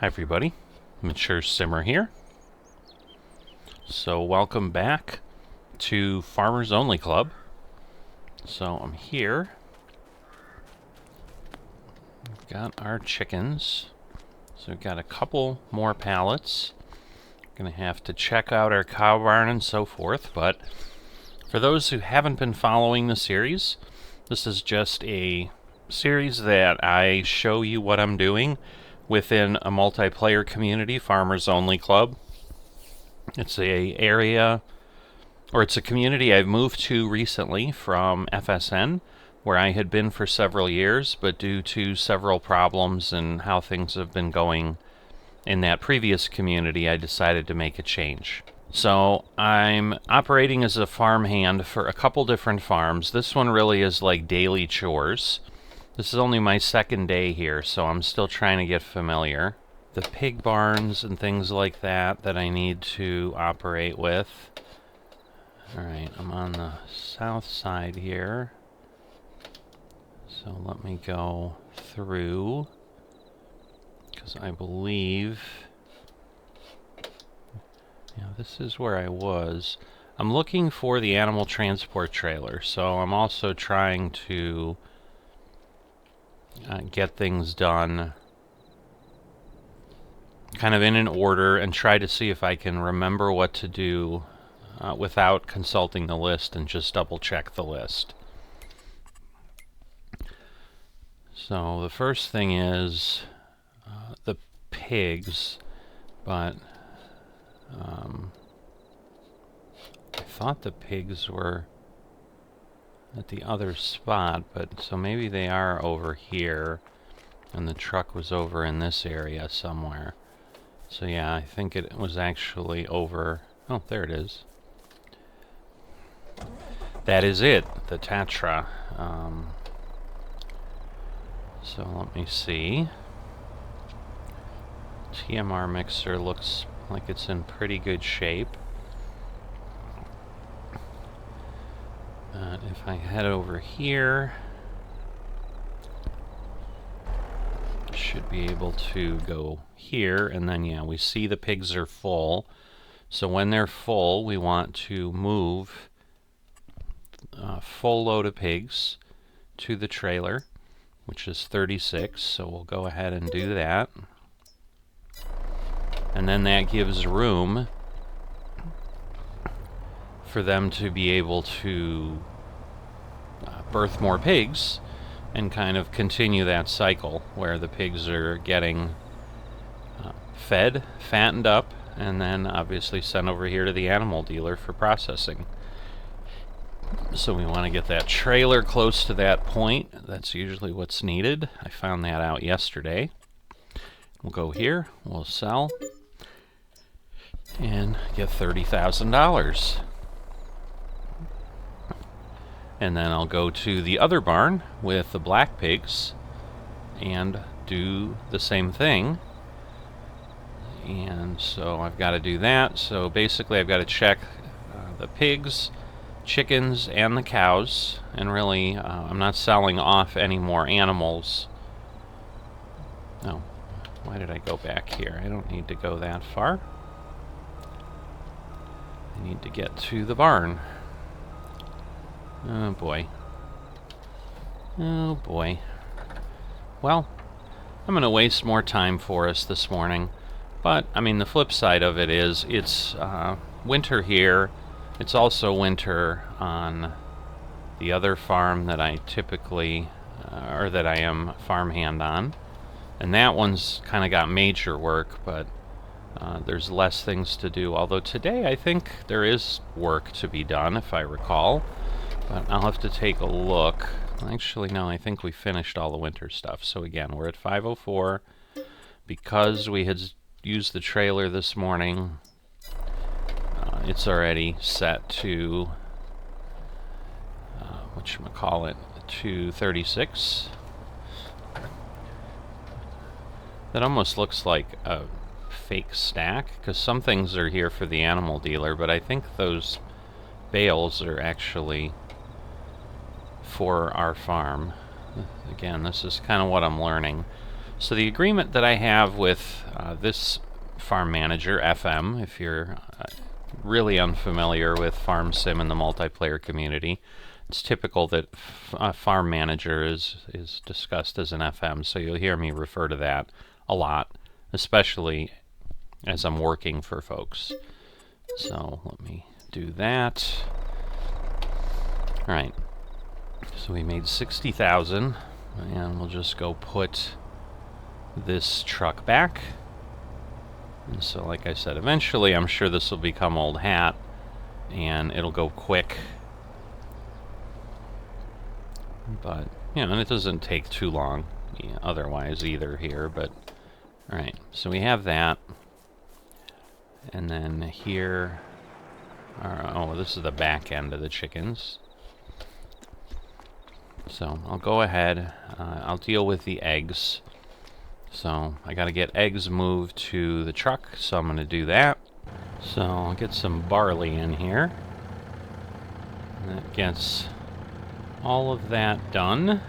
Hi everybody, Mature Simmer here. So welcome back to Farmers Only Club. So I'm here. We've got our chickens. So we've got a couple more pallets. Gonna have to check out our cow barn and so forth, but for those who haven't been following the series, this is just a series that I show you what I'm doing within a multiplayer community, Farmers Only Club. It's a community I've moved to recently from FSN, where I had been for several years, but due to several problems and how things have been going in that previous community, I decided to make a change. So I'm operating as a farmhand for a couple different farms. This one really is like daily chores. This is only my second day here, so I'm still trying to get familiar. The pig barns and things like that I need to operate with. Alright, I'm on the south side here. So let me go through, because I believe... yeah, this is where I was. I'm looking for the animal transport trailer, so I'm also trying to get things done kind of in an order and try to see if I can remember what to do without consulting the list and just double check the list. So the first thing is the pigs, but I thought the pigs were at the other spot, but so maybe they are over here and the truck was over in this area somewhere. So yeah, I think it was actually over... oh, there it is. That is it, the Tatra. So let me see. TMR mixer looks like it's in pretty good shape. If I head over here, I should be able to go here, and then yeah, we see the pigs are full. So when they're full, we want to move a full load of pigs to the trailer, which is 36, so we'll go ahead and do that. And then that gives room for them to be able to birth more pigs and kind of continue that cycle where the pigs are getting fed, fattened up, and then obviously sent over here to the animal dealer for processing. So we want to get that trailer close to that point. That's usually what's needed. I found that out yesterday. We'll go here, we'll sell, and get $30,000. And then I'll go to the other barn with the black pigs and do the same thing. And so I've got to do that. So basically I've got to check the pigs, chickens, and the cows. And really, I'm not selling off any more animals. No. Why did I go back here? I don't need to go that far. I need to get to the barn. Oh boy. Oh boy. Well, I'm going to waste more time for us this morning. But, I mean, the flip side of it is, it's winter here. It's also winter on the other farm that I typically, or that I am farmhand on. And that one's kind of got major work, but there's less things to do. Although today I think there is work to be done, if I recall. But I'll have to take a look. Actually, no, I think we finished all the winter stuff. So again, we're at 5:04. Because we had used the trailer this morning, it's already set to, whatchamacallit, to 36. That almost looks like a fake stack, because some things are here for the animal dealer, but I think those bales are actually for our farm. Again, this is kind of what I'm learning. So the agreement that I have with this farm manager, FM, if you're really unfamiliar with Farm Sim in the multiplayer community, it's typical that farm manager is discussed as an FM, so you'll hear me refer to that a lot, especially as I'm working for folks. So let me do that. Alright, so we made 60,000, and we'll just go put this truck back. And so like I said, eventually I'm sure this will become old hat, and it'll go quick. But, you know, and it doesn't take too long otherwise either here, but alright, so we have that. And then here, oh, this is the back end of the chickens. So I'll go ahead, I'll deal with the eggs. So I gotta get eggs moved to the truck, so I'm gonna do that. So I'll get some barley in here. And that gets all of that done.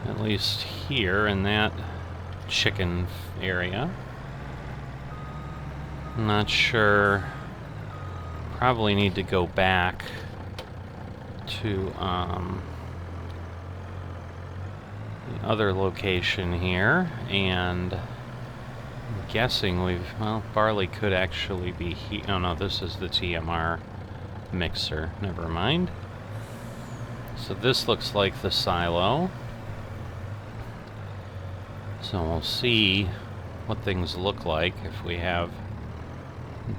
At least here in that chicken area. I'm not sure. Probably need to go back to the other location here, and I'm guessing well, barley could actually be oh no, this is the TMR mixer. Never mind. So this looks like the silo. So we'll see what things look like if we have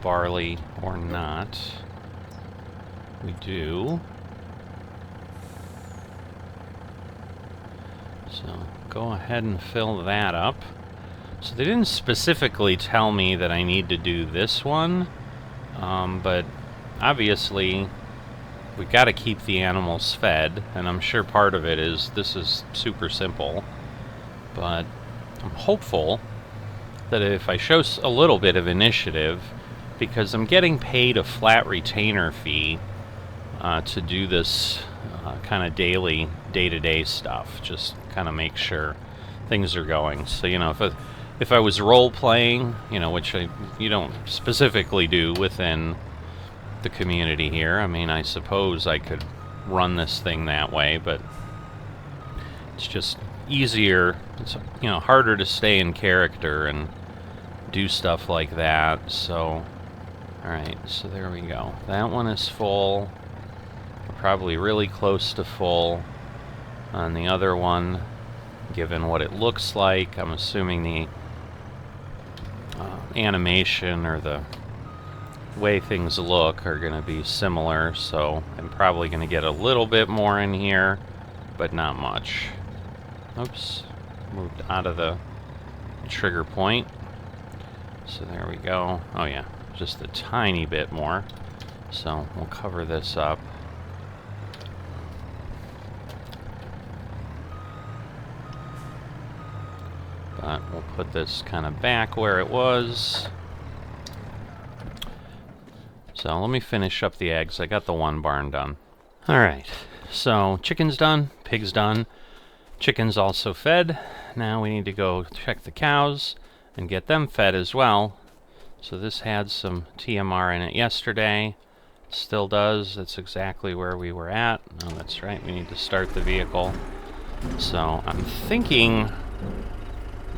barley or not. We do. So go ahead and fill that up. So they didn't specifically tell me that I need to do this one, but obviously we've got to keep the animals fed, and I'm sure part of it is this is super simple, but I'm hopeful that if I show a little bit of initiative, because I'm getting paid a flat retainer fee to do this kind of daily, day-to-day stuff, just kind of make sure things are going. So, you know, if I was role-playing, you know, which you don't specifically do within the community here, I mean, I suppose I could run this thing that way, but it's just easier, it's, you know, harder to stay in character and do stuff like that. So, alright, so there we go. That one is full. Probably really close to full on the other one, given what it looks like. I'm assuming the animation or the way things look are going to be similar, so I'm probably going to get a little bit more in here, but not much. Oops, moved out of the trigger point. So there we go. Oh yeah, just a tiny bit more. So we'll cover this up. But we'll put this kind of back where it was. So let me finish up the eggs. I got the one barn done. Alright, so chicken's done, pig's done. Chicken's also fed. Now we need to go check the cows and get them fed as well. So this had some TMR in it yesterday. Still does. That's exactly where we were at. Oh, that's right. We need to start the vehicle. So I'm thinking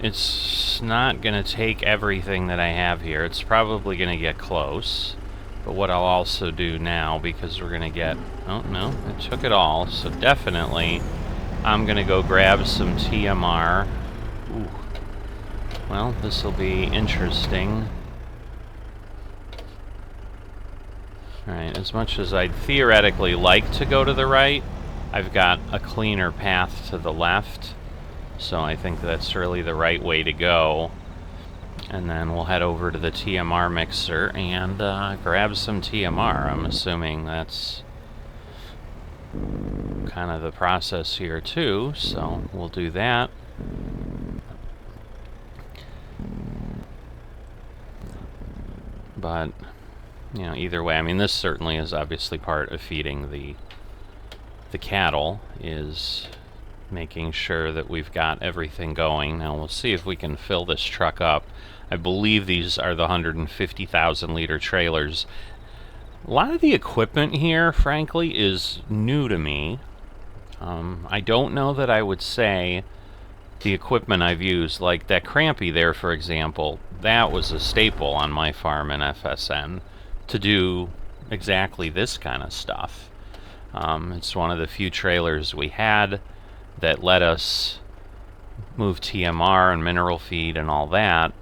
it's not going to take everything that I have here. It's probably going to get close. But what I'll also do now, because we're going to get... Oh, no, it took it all. So definitely I'm going to go grab some TMR. Ooh. Well, this will be interesting. Alright, as much as I'd theoretically like to go to the right, I've got a cleaner path to the left. So I think that's really the right way to go. And then we'll head over to the TMR mixer and grab some TMR. I'm assuming that's kind of the process here too, so we'll do that. But, you know, either way, I mean, this certainly is obviously part of feeding the the cattle is making sure that we've got everything going. Now we'll see if we can fill this truck up. I believe these are the 150,000 liter trailers. A lot of the equipment here, frankly, is new to me. I don't know that I would say the equipment I've used, like that crampy there, for example, that was a staple on my farm in FSN to do exactly this kind of stuff. It's one of the few trailers we had that let us move TMR and mineral feed and all that,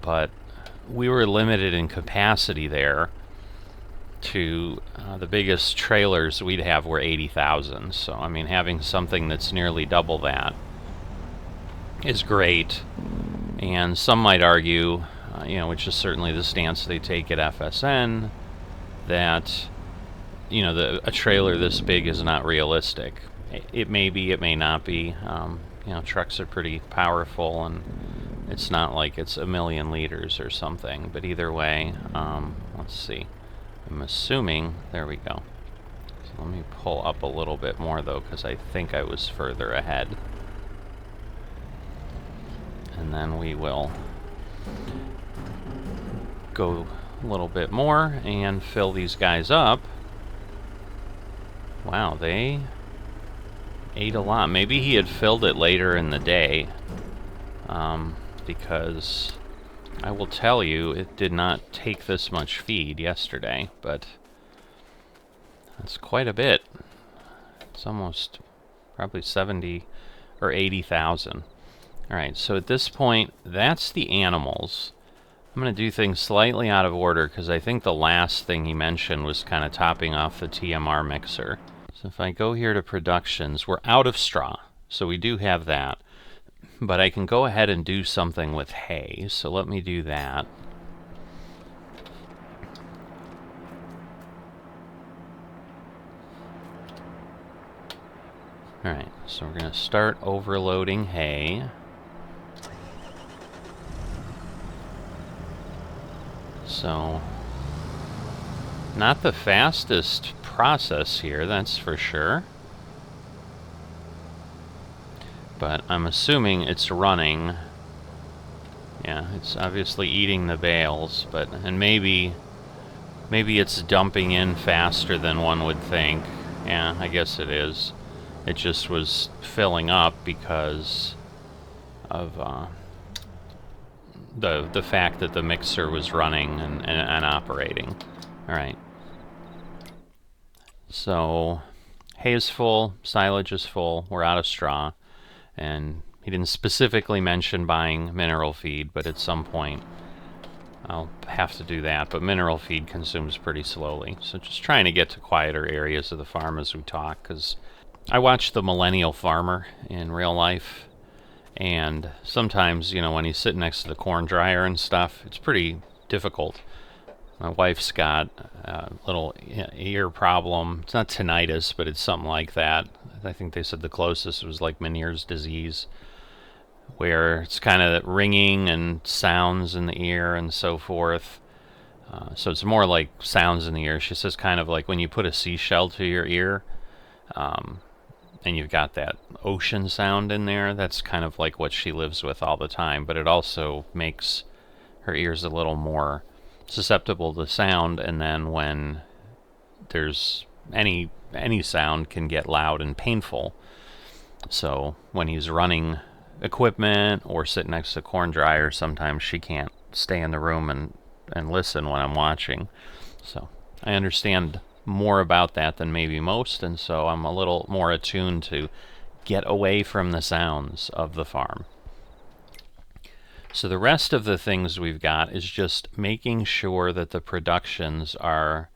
but we were limited in capacity there to the biggest trailers we'd have were 80,000. So I mean, having something that's nearly double that is great. And some might argue, which is certainly the stance they take at FSN, that a trailer this big is not realistic. It may be, it may not be. Trucks are pretty powerful, and it's not like it's a million liters or something. But either way, let's see. I'm assuming, there we go. So let me pull up a little bit more though, because I think I was further ahead. And then we will go a little bit more and fill these guys up. Wow, they ate a lot. Maybe he had filled it later in the day, because I will tell you, it did not take this much feed yesterday, but that's quite a bit. It's almost probably 70 or 80,000. Alright, so at this point, that's the animals. I'm going to do things slightly out of order because I think the last thing he mentioned was kind of topping off the TMR mixer. So if I go here to productions, we're out of straw, so we do have that. But I can go ahead and do something with hay, so let me do that. Alright, so we're going to start overloading hay. So, not the fastest process here, that's for sure. But I'm assuming it's running. Yeah, it's obviously eating the bales, and maybe it's dumping in faster than one would think. Yeah, I guess it is. It just was filling up because of the fact that the mixer was running and operating. All right. So hay is full, silage is full. We're out of straw. And he didn't specifically mention buying mineral feed, but at some point I'll have to do that. But mineral feed consumes pretty slowly. So just trying to get to quieter areas of the farm as we talk, because I watch the millennial farmer in real life, and sometimes, when he's sitting next to the corn dryer and stuff, it's pretty difficult. My wife's got a little ear problem. It's not tinnitus, but it's something like that. I think they said the closest was like Meniere's disease, where it's kind of ringing and sounds in the ear and so forth. So it's more like sounds in the ear. She says kind of like when you put a seashell to your ear, and you've got that ocean sound in there. That's kind of like what she lives with all the time, but it also makes her ears a little more susceptible to sound, and then when there's any sound can get loud and painful. So when he's running equipment or sitting next to a corn dryer, sometimes she can't stay in the room and listen when I'm watching. So I understand more about that than maybe most, and so I'm a little more attuned to get away from the sounds of the farm. So the rest of the things we've got is just making sure that the productions are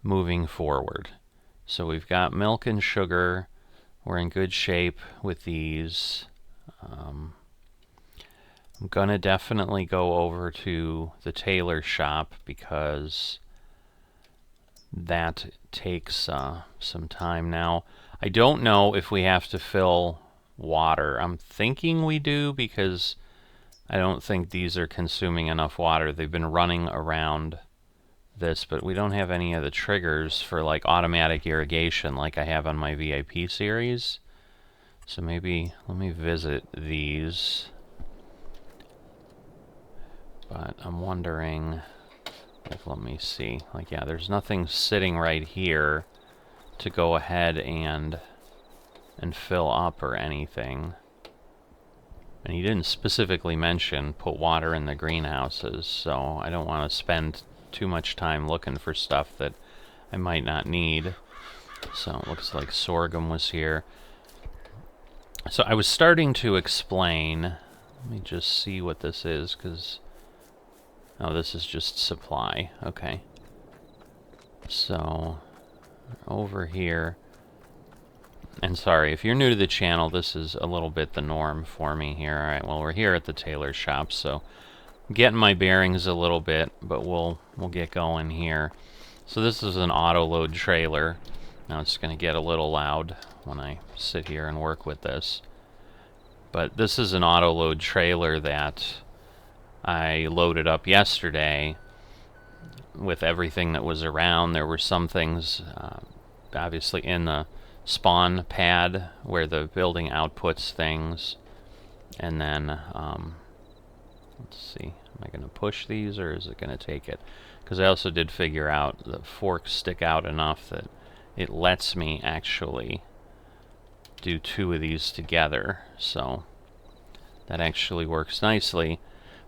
moving forward. So we've got milk and sugar. We're in good shape with these. I'm gonna definitely go over to the tailor shop because that takes some time now. I don't know if we have to fill water. I'm thinking we do because I don't think these are consuming enough water. They've been running around this, but we don't have any of the triggers for like automatic irrigation like I have on my VIP series. So maybe let me visit these. But I'm wondering, like, let me see. Like, yeah, there's nothing sitting right here to go ahead and fill up or anything. And he didn't specifically mention put water in the greenhouses, so I don't want to spend too much time looking for stuff that I might not need. So it looks like sorghum was here. So I was starting to explain, let me just see what this is, because, oh, this is just supply, okay. So, over here, and sorry, if you're new to the channel, this is a little bit the norm for me here. Alright, well, we're here at the tailor shop, so I'm getting my bearings a little bit, but we'll get going here. So this is an auto-load trailer. Now it's going to get a little loud when I sit here and work with this. But this is an auto-load trailer that I loaded up yesterday with everything that was around. There were some things, obviously, in the spawn pad where the building outputs things. And then, let's see, am I going to push these or is it going to take it? Because I also did figure out the forks stick out enough that it lets me actually do two of these together, so that actually works nicely.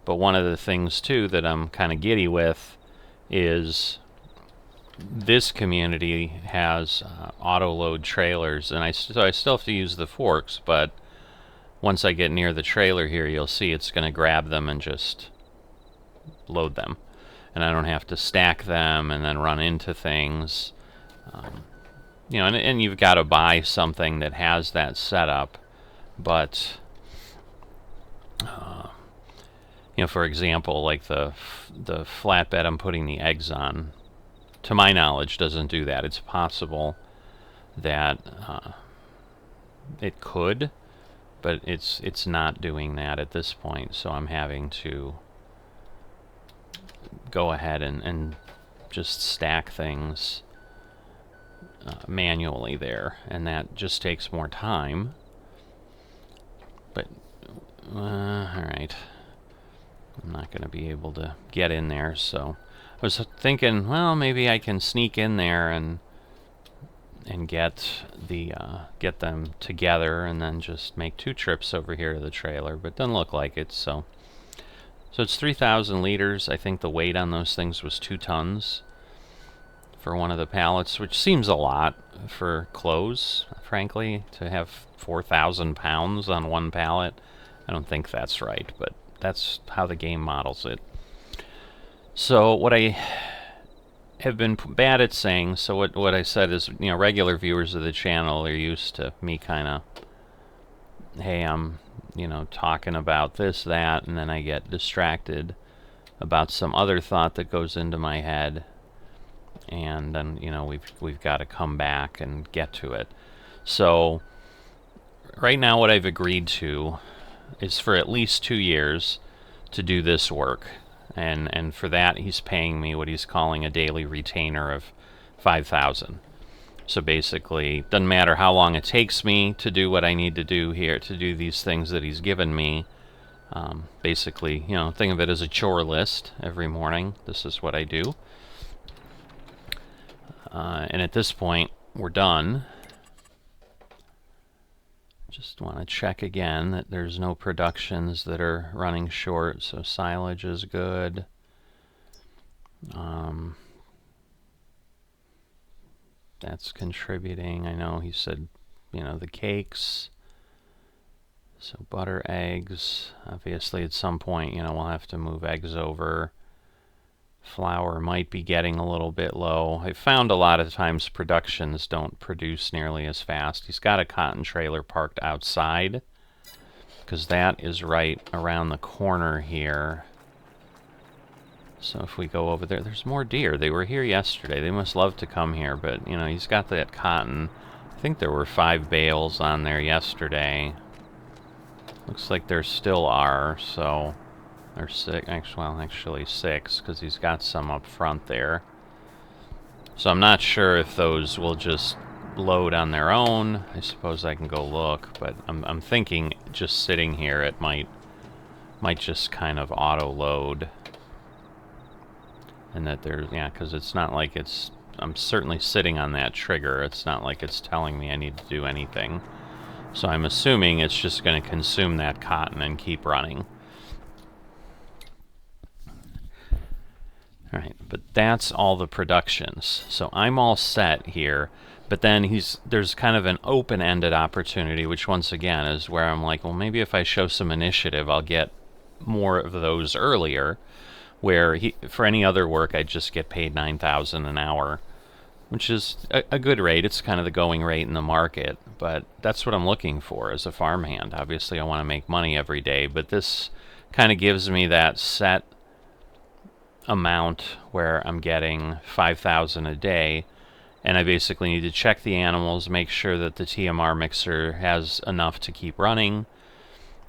But one of the things too that I'm kind of giddy with is this community has auto-load trailers, and so I still have to use the forks, but once I get near the trailer here, you'll see it's going to grab them and just load them, and I don't have to stack them and then run into things. You know, and you've got to buy something that has that setup, but you know, for example, like the flatbed I'm putting the eggs on, to my knowledge, doesn't do that. It's possible that it could, but it's not doing that at this point, so I'm having to go ahead and just stack things manually there, and that just takes more time. But alright, I'm not going to be able to get in there, so I was thinking, well, maybe I can sneak in there and get them together and then just make 2 trips over here to the trailer, but doesn't look like it. So it's 3,000 liters. I think the weight on those things was 2 tons for one of the pallets, which seems a lot for clothes, frankly, to have 4,000 pounds on one pallet. I don't think that's right, but that's how the game models it. So what I have been bad at saying, so what I said is, you know, regular viewers of the channel are used to me kind of, hey, I'm, you know, talking about this, that, and then I get distracted about some other thought that goes into my head, and then, you know, we've got to come back and get to it. So right now what I've agreed to is for at least 2 years to do this work, and for that he's paying me what he's calling a daily retainer of 5,000. So basically, doesn't matter how long it takes me to do what I need to do here, to do these things that he's given me. Basically, you know, think of it as a chore list every morning. This is what I do. And at this point, we're done. Just want to check again that there's no productions that are running short, so silage is good. That's contributing. I know he said, you know, the cakes. So butter, eggs. Obviously, at some point, you know, we'll have to move eggs over. Flour might be getting a little bit low. I found a lot of times productions don't produce nearly as fast. He's got a cotton trailer parked outside, because that is right around the corner here. So if we go over there, there's more deer. They were here yesterday. They must love to come here, but, you know, he's got that cotton. I think there were 5 bales on there yesterday. Looks like there still are, so there's 6, actually 6, because he's got some up front there. So I'm not sure if those will just load on their own. I suppose I can go look, but I'm thinking just sitting here it might just kind of auto load. And that there's, yeah, because it's not like it's, I'm certainly sitting on that trigger. It's not like it's telling me I need to do anything. So I'm assuming it's just going to consume that cotton and keep running. Alright, but that's all the productions. So I'm all set here. But then there's kind of an open-ended opportunity, which once again is where I'm like, well, maybe if I show some initiative, I'll get more of those earlier. Where for any other work, I'd just get paid $9,000 an hour, which is a good rate. It's kind of the going rate in the market, but that's what I'm looking for as a farmhand. Obviously, I want to make money every day, but this kind of gives me that set amount where I'm getting $5,000 a day, and I basically need to check the animals, make sure that the TMR mixer has enough to keep running,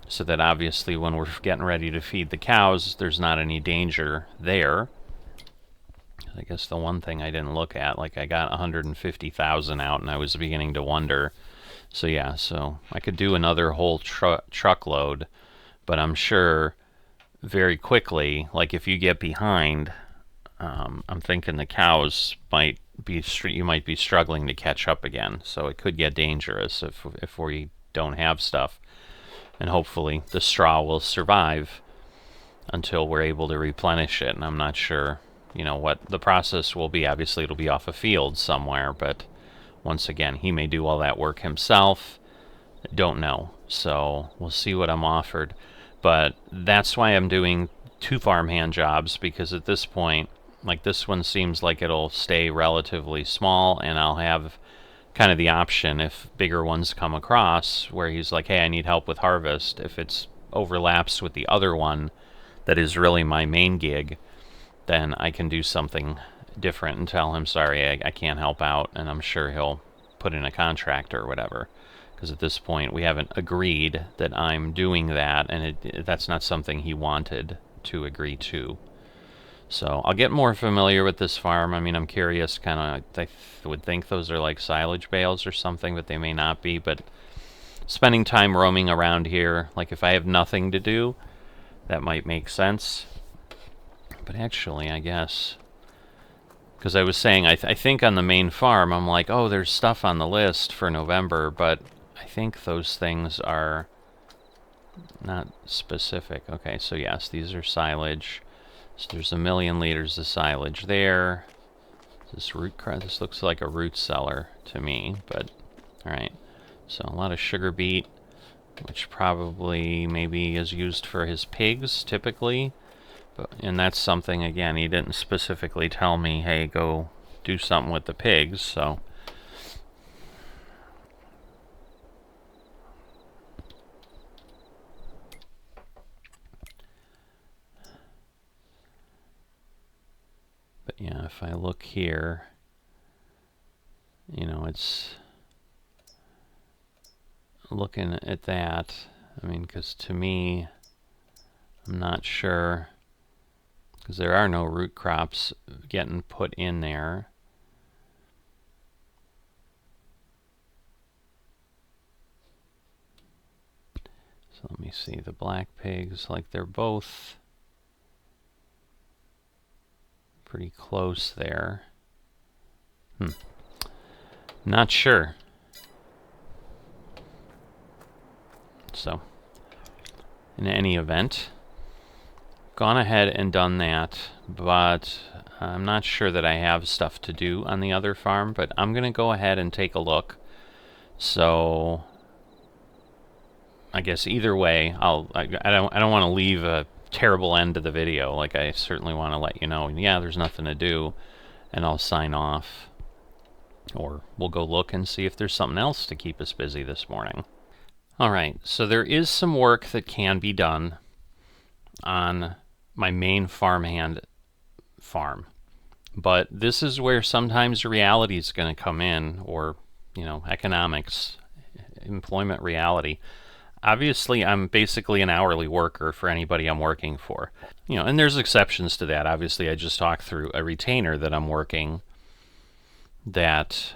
so that obviously when we're getting ready to feed the cows, there's not any danger there. I guess the one thing I didn't look at, like I got 150,000 out and I was beginning to wonder. So yeah, so I could do another whole truckload, but I'm sure very quickly, like if you get behind, I'm thinking the cows might be, you might be struggling to catch up again. So it could get dangerous if we don't have stuff. And hopefully the straw will survive until we're able to replenish it. And I'm not sure, you know, what the process will be. Obviously it'll be off a field somewhere, but once again, he may do all that work himself. Don't know. So we'll see what I'm offered. But that's why I'm doing 2 farmhand jobs, because at this point, like this one seems like it'll stay relatively small, and I'll have kind of the option if bigger ones come across where he's like, hey, I need help with harvest. If it's overlaps with the other one that is really my main gig, then I can do something different and tell him, sorry, I can't help out, and I'm sure he'll put in a contract or whatever. Because at this point we haven't agreed that I'm doing that, and that's not something he wanted to agree to. So I'll get more familiar with this farm. I mean, I'm curious, kind of, I would think those are like silage bales or something, but they may not be. But spending time roaming around here, like if I have nothing to do, that might make sense. But actually, I guess, because I was saying, I think on the main farm, I'm like, oh, there's stuff on the list for November, but I think those things are not specific. Okay, so yes, these are silage. So there's 1 million liters of silage there. This looks like a root cellar to me, but alright. So a lot of sugar beet, which probably maybe is used for his pigs typically. And that's something, again, he didn't specifically tell me, hey, go do something with the pigs, so. But yeah, if I look here, you know, it's looking at that. I mean, because to me, I'm not sure, because there are no root crops getting put in there. So let me see, the black pigs, like they're both pretty close there. Not sure. So, in any event, gone ahead and done that, but I'm not sure that I have stuff to do on the other farm, but I'm going to go ahead and take a look. So, I guess either way, I don't want to leave a terrible end to the video. Like, I certainly want to let you know, yeah, there's nothing to do, and I'll sign off. Or we'll go look and see if there's something else to keep us busy this morning. Alright, so there is some work that can be done on my main farmhand farm. But this is where sometimes reality is going to come in, or, you know, economics, employment reality. Obviously, I'm basically an hourly worker for anybody I'm working for. You know, and there's exceptions to that. Obviously, I just talked through a retainer that I'm working that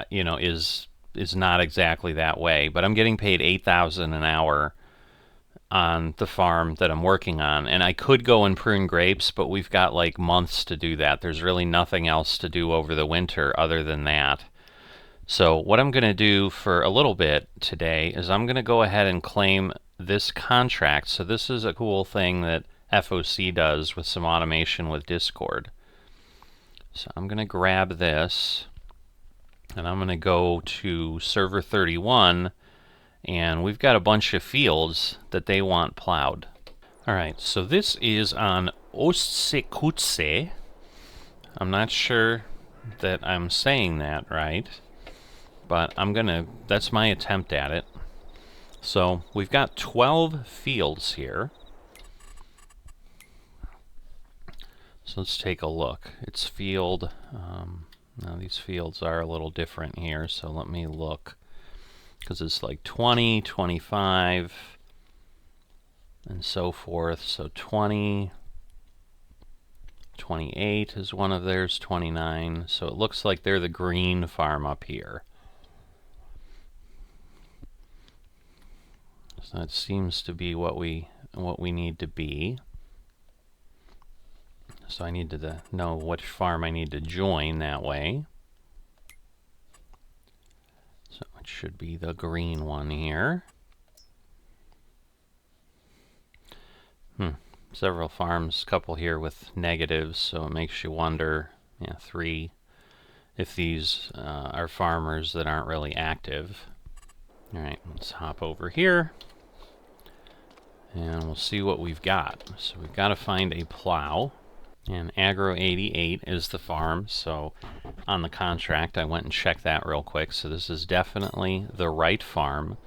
you know, is not exactly that way. But I'm getting paid $8,000 an hour on the farm that I'm working on, and I could go and prune grapes, but we've got like months to do that. There's really nothing else to do over the winter other than that. So what I'm going to do for a little bit today is I'm going to go ahead and claim this contract. So this is a cool thing that FOC does with some automation with Discord. So I'm going to grab this, and I'm going to go to server 31, and we've got a bunch of fields that they want plowed. Alright, so this is on Ostsekutse. I'm not sure that I'm saying that right, but that's my attempt at it. So we've got 12 fields here. So let's take a look. It's field, now these fields are a little different here, so let me look. Because it's like 20, 25, and so forth. So 20, 28 is one of theirs, 29. So it looks like they're the green farm up here. So that seems to be what we need to be. So I need to know which farm I need to join that way. So it should be the green one here. Several farms, couple here with negatives, so it makes you wonder, yeah, 3, if these are farmers that aren't really active. Alright, let's hop over here, and we'll see what we've got. So we've got to find a plow, and Agro 88 is the farm, so on the contract I went and checked that real quick, so this is definitely the right farm.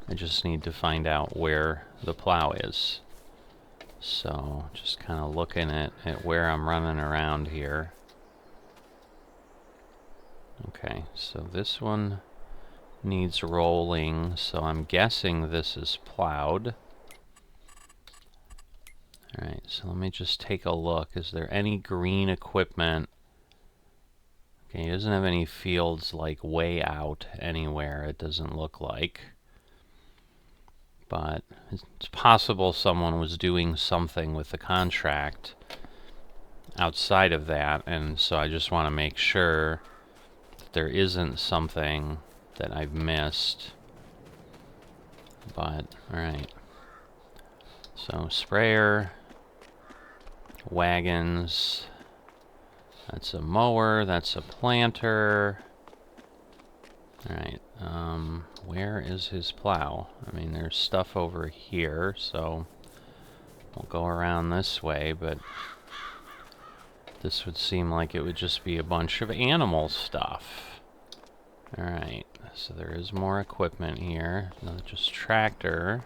I just need to find out where the plow is. So just kind of looking at where I'm running around here. Okay, so this one needs rolling, so I'm guessing this is plowed. Alright, so let me just take a look. Is there any green equipment? Okay, he doesn't have any fields like way out anywhere, it doesn't look like. But it's possible someone was doing something with the contract outside of that, and so I just want to make sure that there isn't something that I've missed. But, alright. So, sprayer, wagons, that's a mower, that's a planter. Alright, where is his plow? I mean, there's stuff over here, so we'll go around this way, but this would seem like it would just be a bunch of animal stuff. Alright, so there is more equipment here. Not just tractor.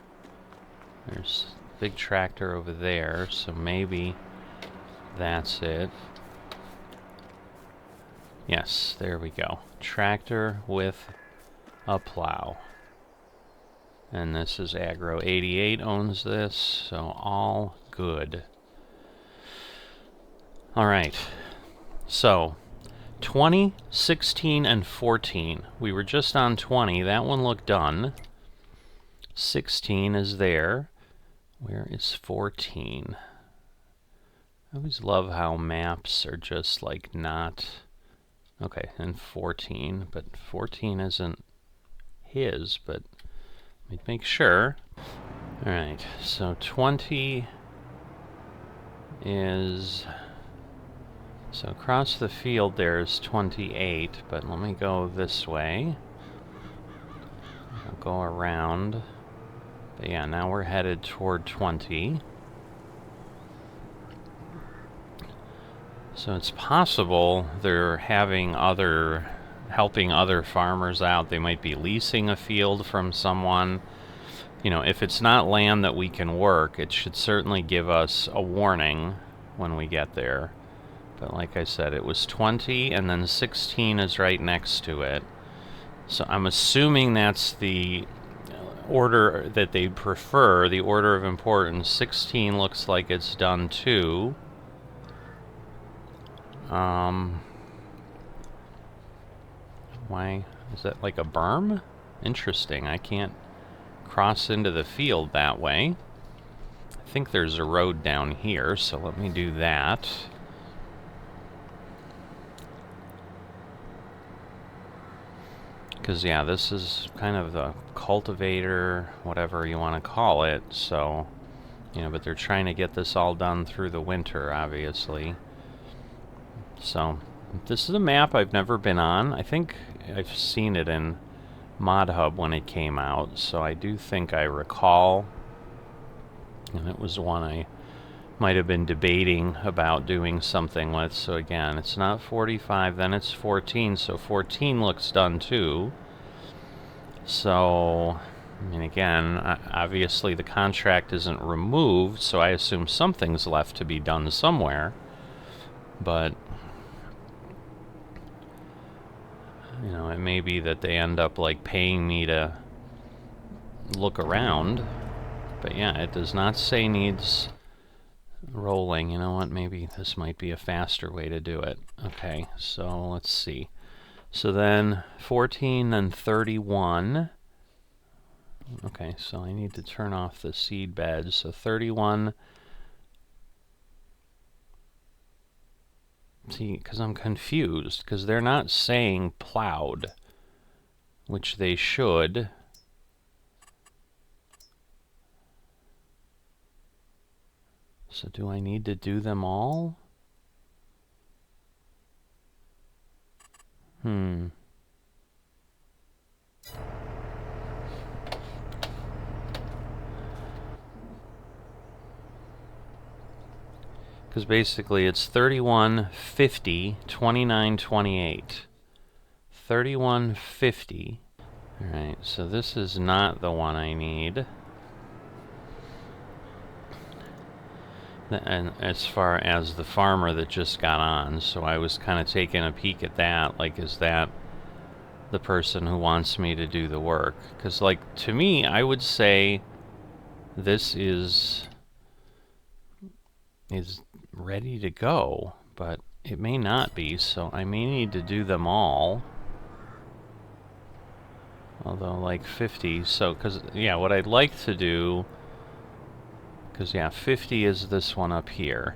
There's a big tractor over there, so maybe that's it. Yes, there we go. Tractor with a plow. And this is Agro 88 owns this, so all good. Alright, so 20, 16, and 14. We were just on 20. That one looked done. 16 is there. Where is 14? I always love how maps are just like not... Okay, and 14, but 14 isn't his, but let me make sure. Alright, so 20 is... So across the field there's 28, but let me go this way. I'll go around. But yeah, now we're headed toward 20. So it's possible they're having helping other farmers out. They might be leasing a field from someone. You know, if it's not land that we can work, it should certainly give us a warning when we get there. But like I said, it was 20, and then 16 is right next to it. So I'm assuming that's the order that they prefer, the order of importance. 16 looks like it's done too. Why? Is that like a berm? Interesting. I can't cross into the field that way. I think there's a road down here, so let me do that. Because, yeah, this is kind of the cultivator, whatever you want to call it, so, you know, but they're trying to get this all done through the winter, obviously. So, this is a map I've never been on. I think I've seen it in Mod Hub when it came out, so I do think I recall. And it was one I might have been debating about doing something with. So again, it's not 45, then it's 14, so 14 looks done too. So, I mean, again, obviously the contract isn't removed, so I assume something's left to be done somewhere. But, you know, it may be that they end up, like, paying me to look around. But yeah, it does not say needs rolling. You know what? Maybe this might be a faster way to do it. Okay, so let's see. So then 14 and 31. Okay, so I need to turn off the seed bed. So 31. See, because I'm confused, because they're not saying plowed, which they should. So do I need to do them all? Because basically it's 31, 50, 29, 28. 31, 50. Alright, so this is not the one I need. And as far as the farmer that just got on, so I was kind of taking a peek at that, like, is that the person who wants me to do the work? Because, like, to me, I would say this is ready to go, but it may not be, so I may need to do them all. Although, like, 50, so, because, yeah, what I'd like to do, because, yeah, 50 is this one up here.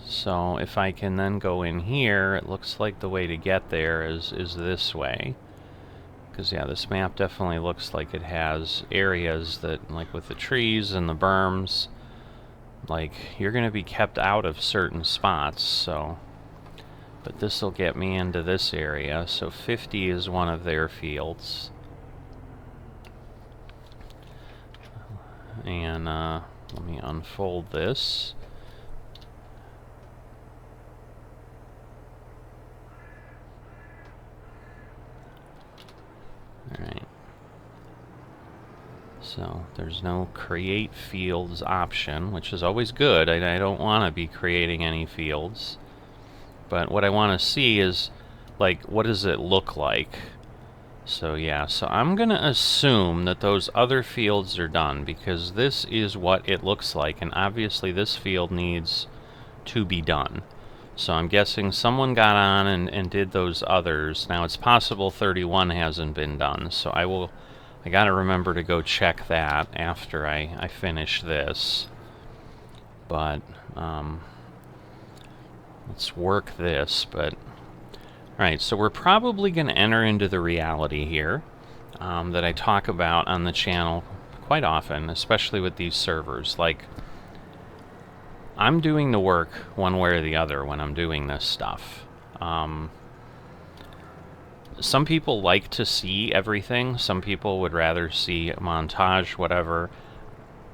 So if I can then go in here, it looks like the way to get there is this way. Because, yeah, this map definitely looks like it has areas that, like with the trees and the berms, like, you're going to be kept out of certain spots, so. But this will get me into this area, so 50 is one of their fields. And let me unfold this. Alright. So there's no create fields option, which is always good. I don't want to be creating any fields. But what I want to see is, like, what does it look like? So yeah, so I'm going to assume that those other fields are done, because this is what it looks like, and obviously this field needs to be done. So I'm guessing someone got on and did those others. Now it's possible 31 hasn't been done, so I got to remember to go check that after I finish this. But let's work this, but alright, so we're probably going to enter into the reality here that I talk about on the channel quite often, especially with these servers. Like, I'm doing the work one way or the other when I'm doing this stuff. Some people like to see everything. Some people would rather see a montage, whatever.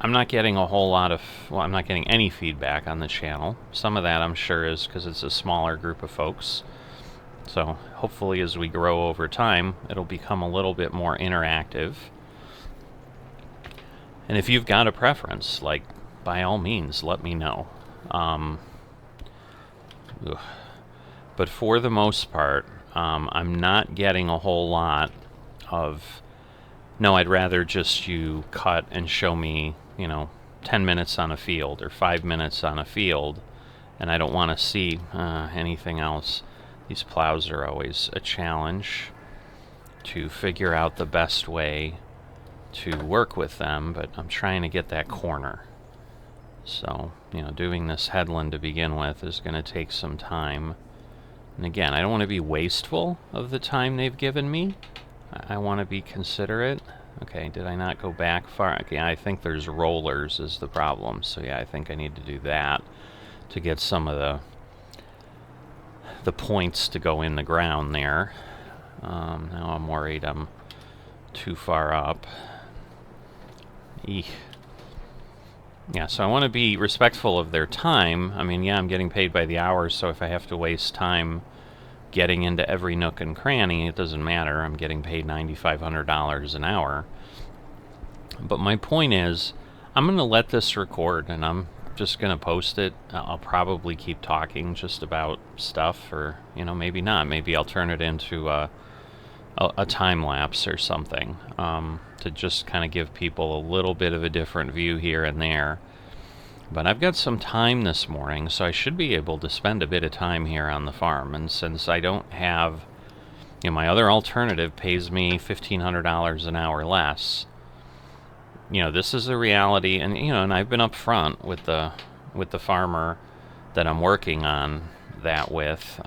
I'm not getting a whole lot of, well, I'm not getting any feedback on the channel. Some of that I'm sure is because it's a smaller group of folks. So hopefully as we grow over time, it'll become a little bit more interactive. And if you've got a preference, like, by all means, let me know. But for the most part, I'm not getting a whole lot of, no, I'd rather just you cut and show me, you know, 10 minutes on a field or 5 minutes on a field, and I don't want to see anything else. These plows are always a challenge to figure out the best way to work with them, but I'm trying to get that corner. So, you know, doing this headland to begin with is going to take some time. And again, I don't want to be wasteful of the time they've given me. I want to be considerate. Okay, did I not go back far? Okay, I think there's rollers is the problem. So yeah, I think I need to do that to get some of the points to go in the ground there. Now I'm worried I'm too far up. Eek. Yeah, so I want to be respectful of their time. I mean, yeah, I'm getting paid by the hour, so if I have to waste time getting into every nook and cranny, it doesn't matter. I'm getting paid $9,500 an hour. But my point is, I'm going to let this record, and I'm just going to post it. I'll probably keep talking just about stuff, or, you know, maybe not. Maybe I'll turn it into a time lapse or something, to just kind of give people a little bit of a different view here and there. But I've got some time this morning, so I should be able to spend a bit of time here on the farm. And since I don't have, you know, my other alternative pays me $1,500 an hour less, you know, this is a reality. And, you know, and I've been upfront with the farmer that I'm working on that with.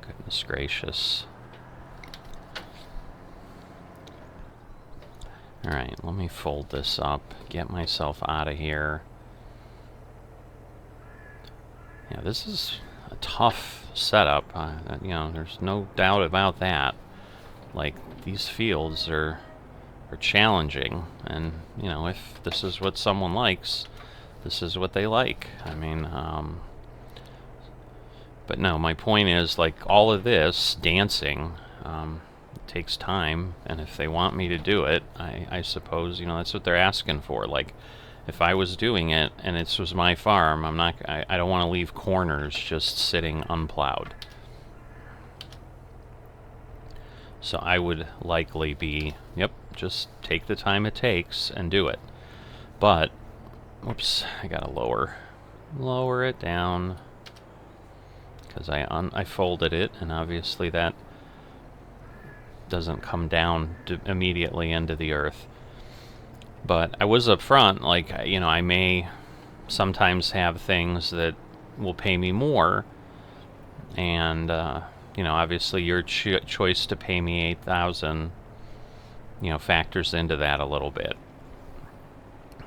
Goodness gracious. Alright, let me fold this up, get myself out of here. Yeah, this is a tough setup. You know, there's no doubt about that. Like, these fields are challenging, and, you know, if this is what someone likes, this is what they like. I mean, but no, my point is, like, all of this dancing, takes time, and if they want me to do it, I suppose, you know, that's what they're asking for. Like, if I was doing it and this was my farm, I don't want to leave corners just sitting unplowed. So I would likely be, yep, just take the time it takes and do it. But, whoops, I gotta lower it down, because I folded it, and obviously that doesn't come down immediately into the earth. But I was up front, like, you know, I may sometimes have things that will pay me more, and you know, obviously your choice to pay me $8,000, you know, factors into that a little bit.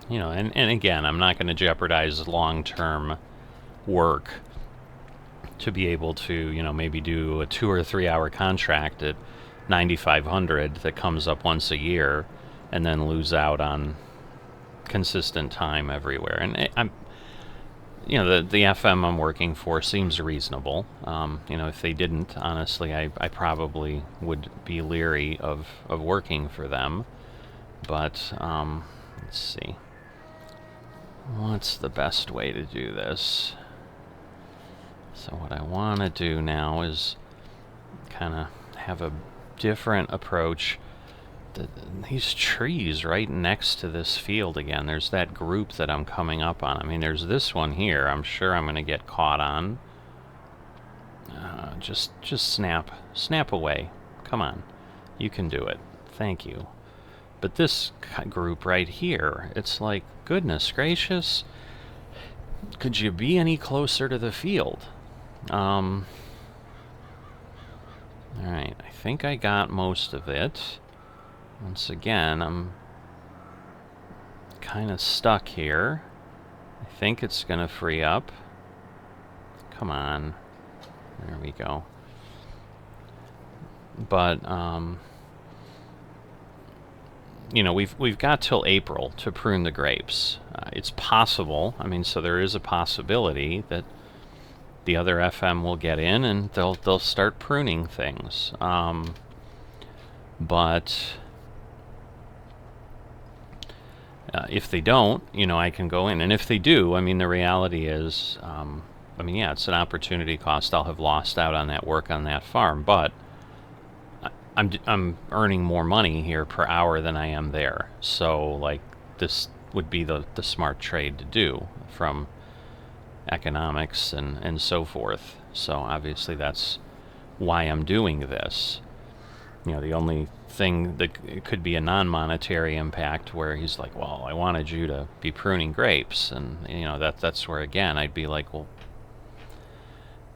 You know, and again, I'm not going to jeopardize long-term work to be able to, you know, maybe do a 2 or 3 hour contract at $9,500 that comes up once a year, and then lose out on consistent time everywhere. And I'm, you know, the FM I'm working for seems reasonable. You know, if they didn't, honestly, I probably would be leery of working for them. But let's see, what's the best way to do this? So what I want to do now is kind of have a different approach. These trees right next to this field again, there's that group that I'm coming up on. I mean, there's this one here I'm sure I'm going to get caught on. Just snap away. Come on. You can do it. Thank you. But this group right here, it's like, goodness gracious, could you be any closer to the field? Alright, I think I got most of it. Once again, I'm kind of stuck here. I think it's going to free up. Come on. There we go. But, you know, we've got till April to prune the grapes. It's possible, I mean, so there is a possibility that the other FM will get in and they'll start pruning things. But if they don't, you know, I can go in. And if they do, I mean, the reality is, I mean, yeah, it's an opportunity cost. I'll have lost out on that work on that farm, but I'm earning more money here per hour than I am there. So, like, this would be the smart trade to do from economics and so forth. So obviously that's why I'm doing this. The only thing that it could be a non-monetary impact where he's like, well, I wanted you to be pruning grapes, and that's where again I'd be like, well,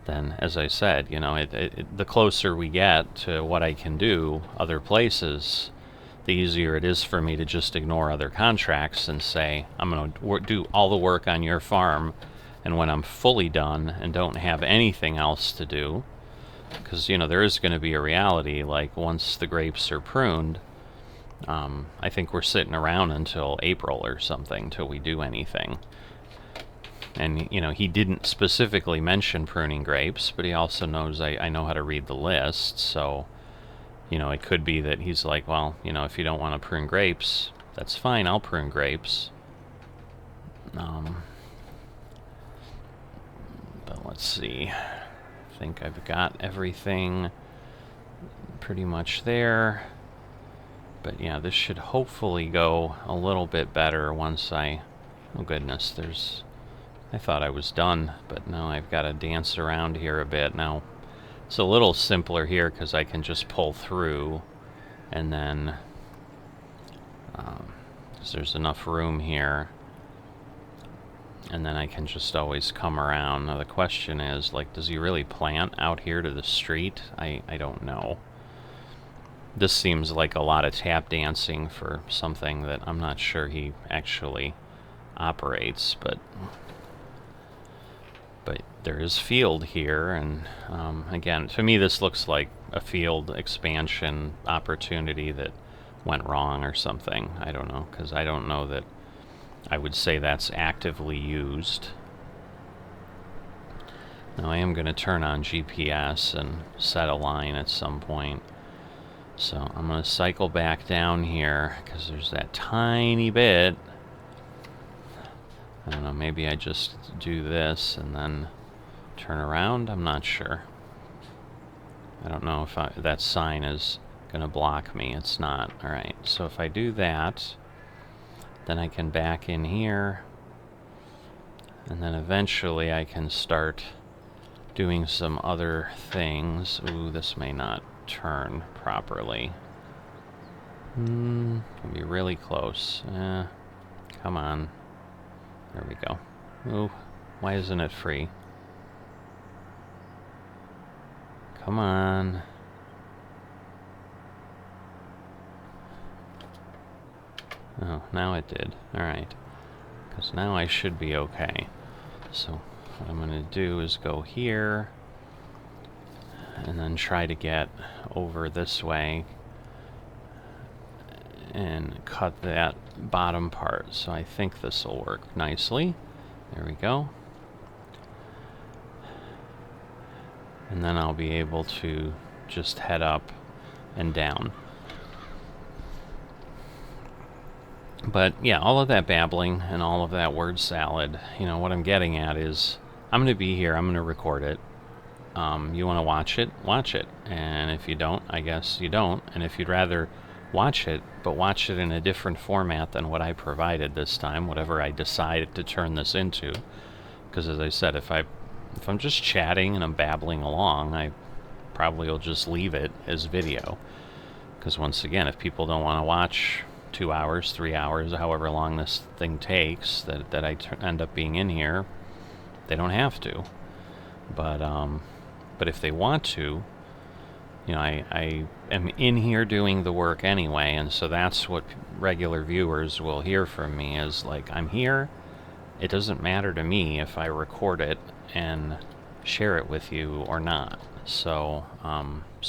then as I said, the closer we get to what I can do other places, the easier it is for me to just ignore other contracts and say, I'm going to do all the work on your farm, and when I'm fully done and don't have anything else to do, because there is going to be a reality, like once the grapes are pruned, I think we're sitting around until April or something till we do anything. And he didn't specifically mention pruning grapes, but he also knows I know how to read the list, so it could be that he's like, well, if you don't want to prune grapes, that's fine, I'll prune grapes. But let's see. I think I've got everything pretty much there. But yeah, this should hopefully go a little bit better once oh goodness, I thought I was done, but now I've got to dance around here a bit. Now, it's a little simpler here because I can just pull through, and then there's enough room here, and then I can just always come around. Now the question is, like, does he really plant out here to the street? I don't know. This seems like a lot of tap dancing for something that I'm not sure he actually operates, but there is field here, and again, to me this looks like a field expansion opportunity that went wrong or something. I don't know, because I don't know that I would say that's actively used. Now I am going to turn on GPS and set a line at some point. So I'm going to cycle back down here because there's that tiny bit. I don't know, maybe I just do this and then turn around. I'm not sure. I don't know if that sign is going to block me. It's not. Alright, so if I do that, then I can back in here, and then eventually I can start doing some other things. Ooh, this may not turn properly. Can be really close. Come on. There we go. Ooh, why isn't it free? Come on. Oh, now it did. Alright. Because now I should be okay. So what I'm going to do is go here, and then try to get over this way and cut that bottom part. So I think this will work nicely. There we go. And then I'll be able to just head up and down. But yeah, all of that babbling and all of that word salad, what I'm getting at is I'm going to be here, I'm going to record it. You want to watch it? Watch it. And if you don't, I guess you don't. And if you'd rather watch it, but watch it in a different format than what I provided this time, whatever I decided to turn this into. Because as I said, if I'm just chatting and I'm babbling along, I probably will just leave it as video. Because once again, if people don't want to watch 2 hours, 3 hours, however long this thing takes that I end up being in here, they don't have to. But if they want to, I am in here doing the work anyway, and so that's what regular viewers will hear from me is like, I'm here. It doesn't matter to me if I record it and share it with you or not. So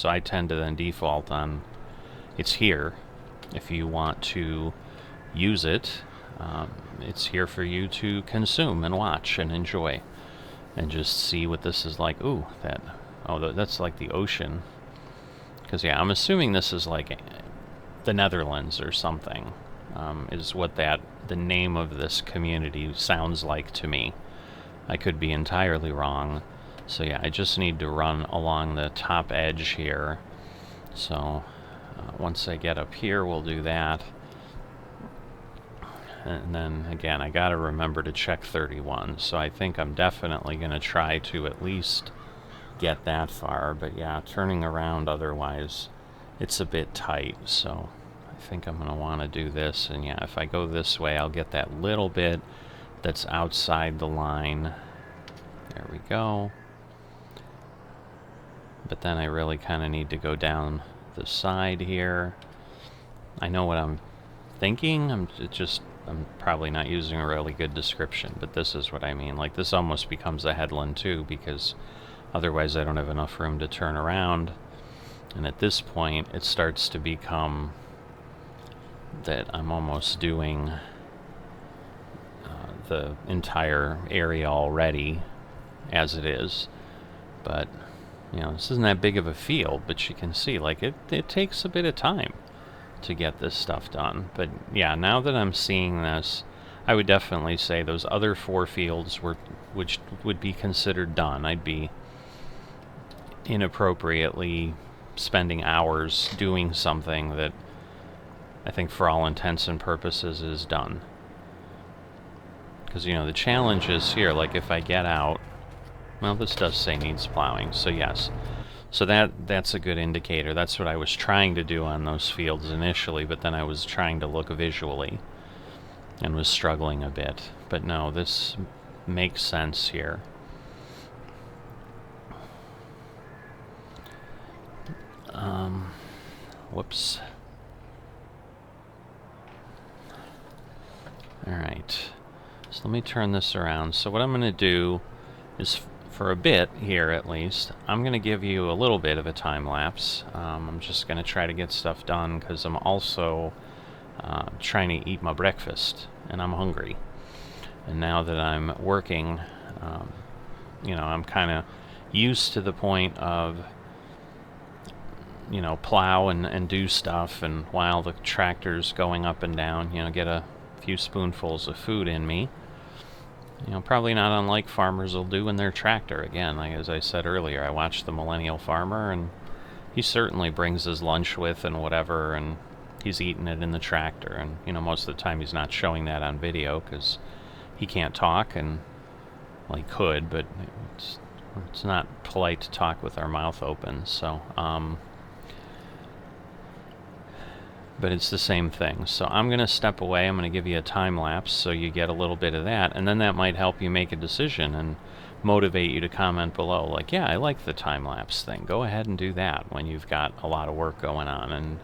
I tend to then default on it's here. If you want to use it, it's here for you to consume and watch and enjoy and just see what this is like. Ooh, that's like the ocean. Because yeah, I'm assuming this is like the Netherlands or something, is what the name of this community sounds like to me. I could be entirely wrong. So yeah, I just need to run along the top edge here. So once I get up here, we'll do that. And then again, I gotta remember to check 31, so I think I'm definitely gonna try to at least get that far. But yeah, turning around otherwise it's a bit tight, so I think I'm gonna want to do this. And yeah, if I go this way, I'll get that little bit that's outside the line. There we go. But then I really kind of need to go down the side here. I know what I'm thinking. I'm probably not using a really good description, but this is what I mean. Like, this almost becomes a headland too, because otherwise I don't have enough room to turn around. And at this point, it starts to become that I'm almost doing the entire area already as it is. But, you know, this isn't that big of a field, but you can see, like, it takes a bit of time to get this stuff done. But yeah, now that I'm seeing this, I would definitely say those other 4 fields which would be considered done. I'd be inappropriately spending hours doing something that I think for all intents and purposes is done. Because, you know, the challenge is here, like if I get out, well, this does say needs plowing, so yes. So that's a good indicator. That's what I was trying to do on those fields initially, but then I was trying to look visually and was struggling a bit. But no, this makes sense here. Whoops. Alright. So let me turn this around. So what I'm going to do is, for a bit here at least, I'm going to give you a little bit of a time lapse. I'm just going to try to get stuff done because I'm also trying to eat my breakfast and I'm hungry. And now that I'm working, you know, I'm kind of used to the point of, you know, plow and do stuff, and while the tractor's going up and down, you know, get a few spoonfuls of food in me. You know, probably not unlike farmers will do in their tractor. Again, like as I said earlier, I watched the Millennial Farmer, and he certainly brings his lunch with and whatever, and he's eating it in the tractor. And, you know, most of the time he's not showing that on video because he can't talk, and, well, he could, but it's not polite to talk with our mouth open, so, but it's the same thing. So I'm going to step away. I'm going to give you a time lapse so you get a little bit of that, and then that might help you make a decision and motivate you to comment below, like, yeah, I like the time lapse thing. Go ahead and do that when you've got a lot of work going on and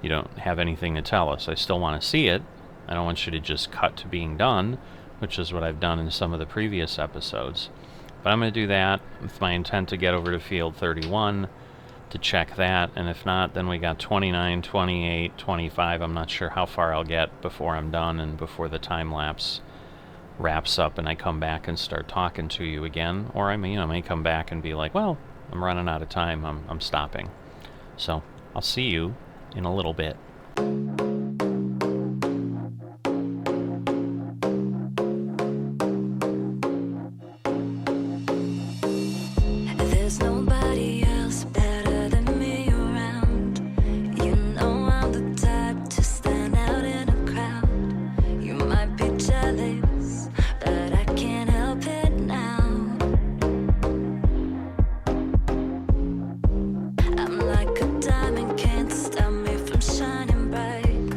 you don't have anything to tell us. I still want to see it. I don't want you to just cut to being done, which is what I've done in some of the previous episodes. But I'm going to do that with my intent to get over to field 31 to check that, and if not, then we got 29, 28, 25. I'm not sure how far I'll get before I'm done and before the time lapse wraps up and I come back and start talking to you again. Or I may come back and be like, well, I'm running out of time, I'm stopping. So I'll see you in a little bit. There's nobody else better than me around. You know I'm the type to stand out in a crowd. You might be jealous, but I can't help it now. I'm like a diamond, can't stop me from shining bright.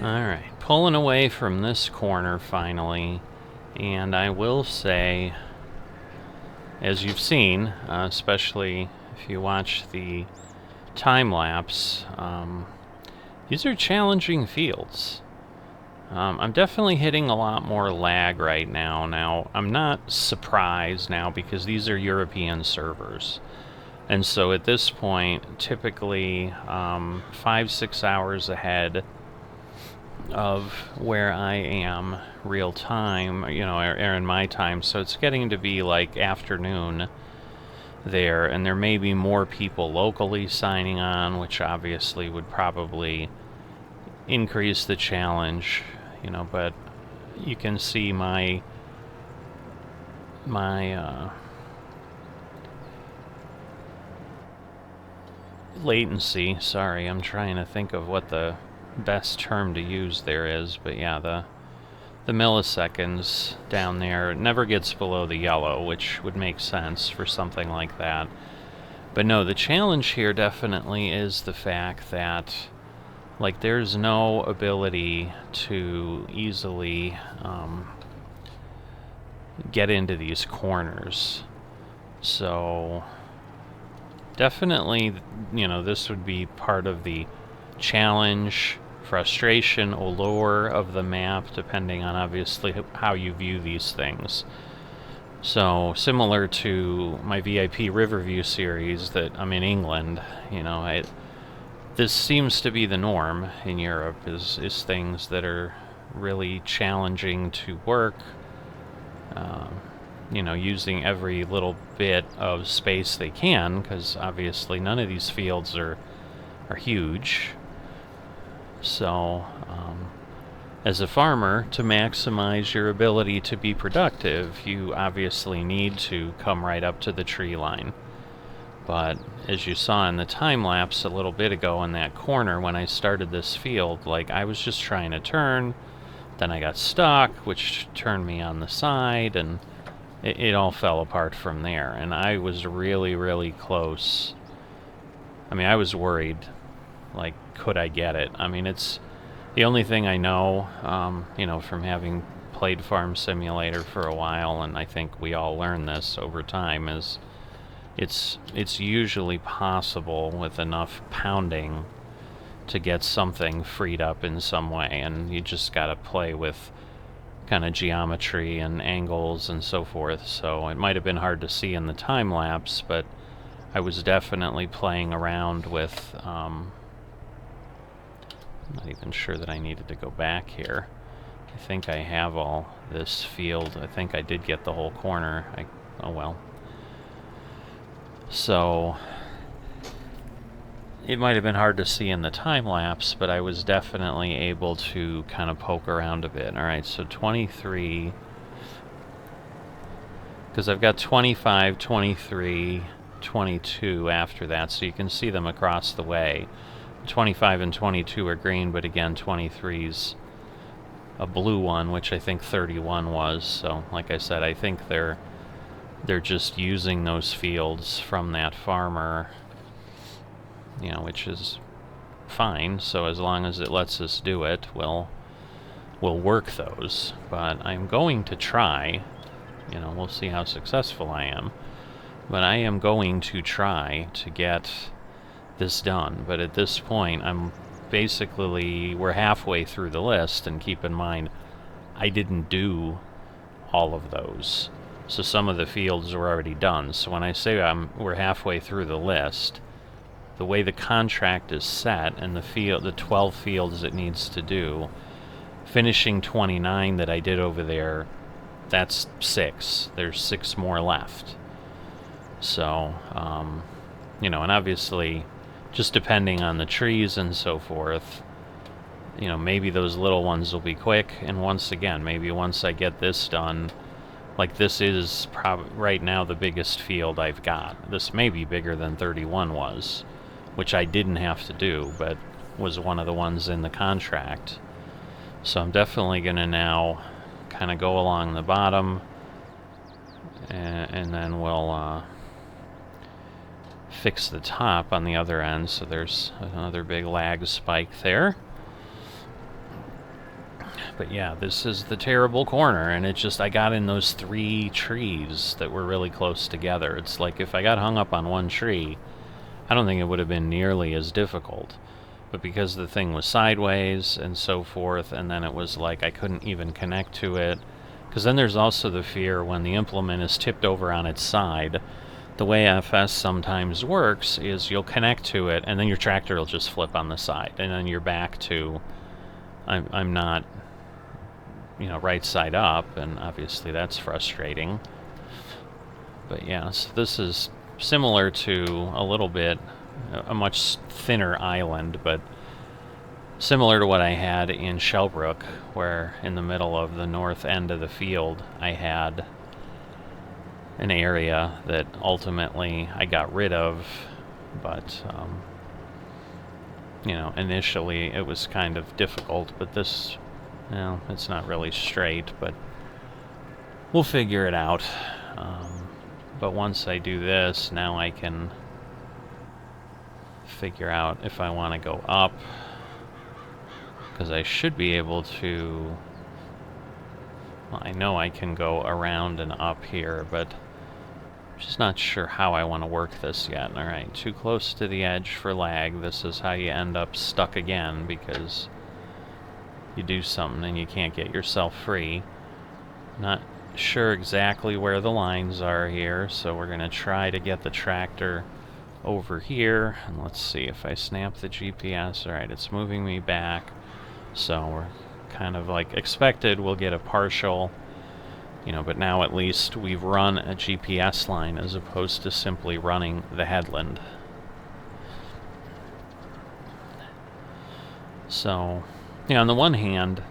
Alright, pulling away from this corner finally, and I will say, as you've seen, especially if you watch the time-lapse, these are challenging fields. I'm definitely hitting a lot more lag right now. Now, I'm not surprised now because these are European servers. And so at this point, typically 5-6 hours ahead of where I am real time, you know, or in my time. So it's getting to be like afternoon there, and there may be more people locally signing on, which obviously would probably increase the challenge, you know, but you can see my latency. Sorry, I'm trying to think of what the best term to use there is, but yeah, the milliseconds down there never gets below the yellow, which would make sense for something like that. But no, the challenge here definitely is the fact that, like, there's no ability to easily get into these corners. So definitely, you know, this would be part of the challenge, frustration, allure of the map, depending on obviously how you view these things. So similar to my VIP Riverview series that I'm in England, you know, this seems to be the norm in Europe, is things that are really challenging to work, you know, using every little bit of space they can, because obviously none of these fields are huge. So, as a farmer, to maximize your ability to be productive, you obviously need to come right up to the tree line. But as you saw in the time lapse a little bit ago in that corner when I started this field, like, I was just trying to turn, then I got stuck, which turned me on the side, and it all fell apart from there. And I was really, really close. I mean, I was worried, like, could I get it? I mean, it's the only thing I know, you know, from having played Farm Simulator for a while, and I think we all learn this over time, is it's usually possible with enough pounding to get something freed up in some way, and you just gotta play with kind of geometry and angles and so forth. So it might have been hard to see in the time lapse, but I was definitely playing around with, I'm not even sure that I needed to go back here. I think I have all this field. I think I did get the whole corner. Oh well. So it might have been hard to see in the time lapse, but I was definitely able to kind of poke around a bit. Alright, so 23, because I've got 25, 23, 22 after that, so you can see them across the way. 25 and 22 are green, but again, 23's a blue one, which I think 31 was. So, like I said, I think they're just using those fields from that farmer, you know, which is fine. So as long as it lets us do it, we'll work those. But I'm going to try, you know, we'll see how successful I am, but I am going to try to get this done. But at this point, we're halfway through the list, and keep in mind, I didn't do all of those. So some of the fields were already done. So when I say we're halfway through the list, the way the contract is set and the 12 fields it needs to do, finishing 29 that I did over there, that's 6. There's 6 more left. So, you know, and obviously, just depending on the trees and so forth, you know, maybe those little ones will be quick, and once again, maybe once I get this done, like, this is right now the biggest field I've got. This may be bigger than 31 was, which I didn't have to do, but was one of the ones in the contract. So I'm definitely going to now kind of go along the bottom, and then we'll fix the top on the other end. So there's another big lag spike there. But yeah, this is the terrible corner, and it just, I got in those 3 trees that were really close together. It's like if I got hung up on one tree, I don't think it would have been nearly as difficult. But because the thing was sideways and so forth, and then it was like I couldn't even connect to it, because then there's also the fear when the implement is tipped over on its side. The way FS sometimes works is you'll connect to it, and then your tractor will just flip on the side, and then you're back to, I'm not, you know, right side up, and obviously that's frustrating. But yeah, so this is similar to a little bit, a much thinner island, but similar to what I had in Shellbrook, where in the middle of the north end of the field I had an area that ultimately I got rid of, but you know, initially it was kind of difficult, but this, you know, it's not really straight, but we'll figure it out. But once I do this, now I can figure out if I want to go up, because I should be able to, well, I know I can go around and up here, but I'm just not sure how I want to work this yet. Alright, too close to the edge for lag. This is how you end up stuck again, because you do something and you can't get yourself free. Not sure exactly where the lines are here, so we're going to try to get the tractor over here, and let's see if I snap the GPS. Alright, it's moving me back, so we're kind of like expected we'll get a partial, you know, but now at least we've run a GPS line as opposed to simply running the headland. So, you know, on the one hand,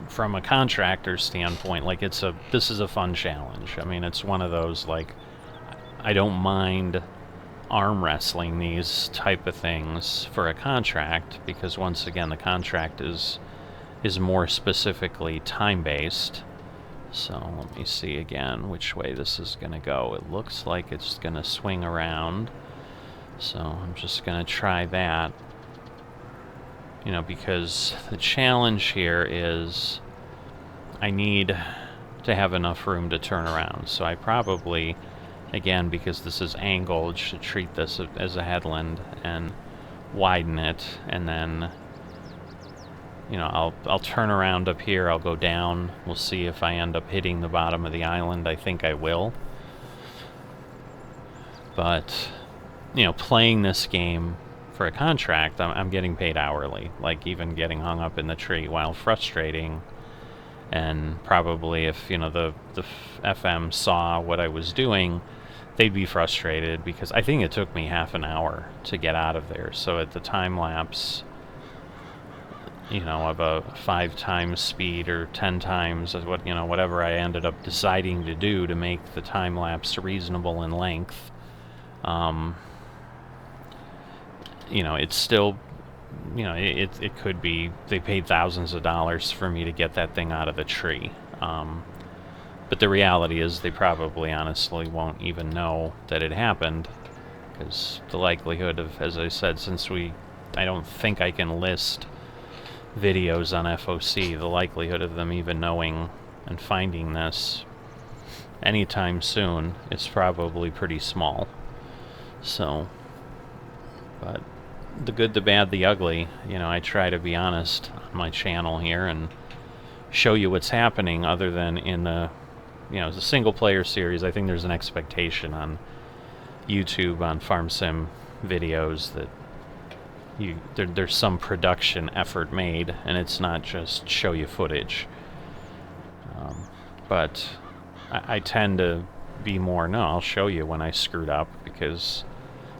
from a contractor standpoint, like this is a fun challenge. I mean, it's one of those, like, I don't mind arm wrestling these type of things for a contract, because once again the contract is more specifically time-based. So let me see again which way this is going to go. It looks like it's going to swing around, so I'm just going to try that. You know, because the challenge here is I need to have enough room to turn around. So I probably, again, because this is angled, should treat this as a headland and widen it, and then, you know, I'll turn around up here, I'll go down, we'll see if I end up hitting the bottom of the island. I think I will. But, you know, playing this game for a contract, I'm getting paid hourly. Like, even getting hung up in the tree, while frustrating, and probably if, you know, the FM saw what I was doing, they'd be frustrated, because I think it took me half an hour to get out of there. So at the time lapse, you know, of a 5 times speed or 10 times what, you know, whatever I ended up deciding to do to make the time lapse reasonable in length, you know, it's still, you know, it could be they paid thousands of dollars for me to get that thing out of the tree. But the reality is they probably honestly won't even know that it happened, because the likelihood of, as I said, since I don't think I can list videos on FOC, the likelihood of them even knowing and finding this anytime soon is probably pretty small. So, but the good, the bad, the ugly, you know, I try to be honest on my channel here and show you what's happening, other than in the, you know, as a single player series. I think there's an expectation on YouTube, on farm sim videos, that there's some production effort made, and it's not just show you footage. But I tend to be more, no, I'll show you when I screwed up, because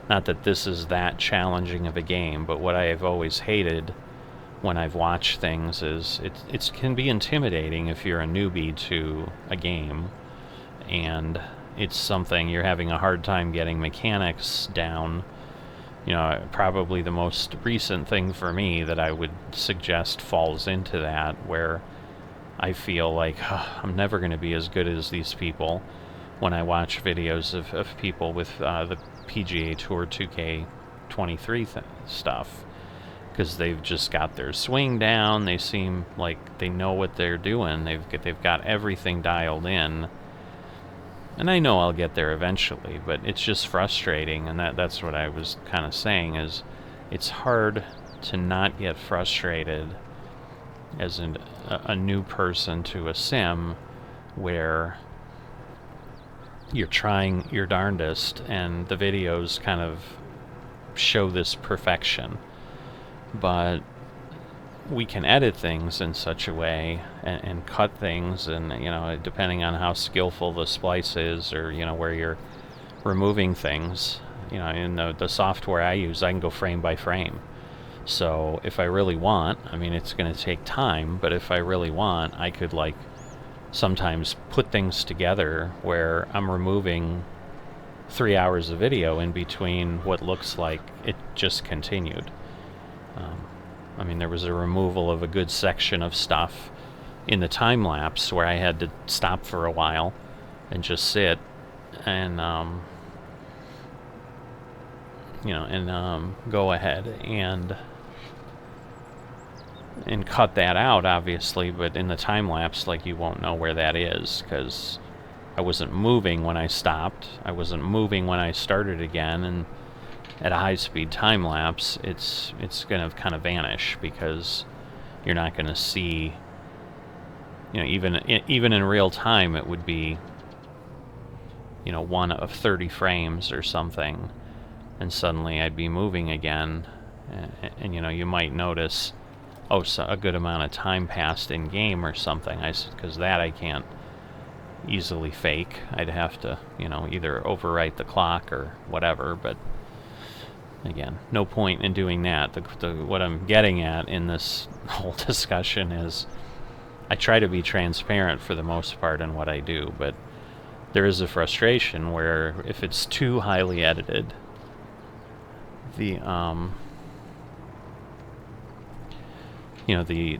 not that this is that challenging of a game, but what I have always hated when I've watched things is it can be intimidating if you're a newbie to a game, and it's something you're having a hard time getting mechanics down. You know, probably the most recent thing for me that I would suggest falls into that, where I feel like I'm never going to be as good as these people when I watch videos of people with the PGA Tour 2K23 stuff. because they've just got their swing down. They seem like they know what they're doing. They've got everything dialed in. And I know I'll get there eventually, but it's just frustrating, and that's what I was kind of saying, is it's hard to not get frustrated as a new person to a sim where you're trying your darndest and the videos kind of show this perfection. But we can edit things in such a way and cut things, and depending on how skillful the splice is, or where you're removing things, in the software I use, I can go frame by frame. So if I really want, it's going to take time, but if I really want, I could sometimes put things together where I'm removing 3 hours of video in between what looks like it just continued. There was a removal of a good section of stuff in the time lapse where I had to stop for a while and just sit and go ahead and cut that out, obviously. But in the time lapse, you won't know where that is, because I wasn't moving when I stopped. I wasn't moving when I started again, and at a high-speed time lapse, it's going to kind of vanish, because you're not going to see, even in real time, it would be, one of 30 frames or something, and suddenly I'd be moving again, and you might notice, so a good amount of time passed in game or something, because that I can't easily fake. I'd have to, either overwrite the clock or whatever, but again, no point in doing that. What I'm getting at in this whole discussion is I try to be transparent for the most part in what I do, but there is a frustration where if it's too highly edited, the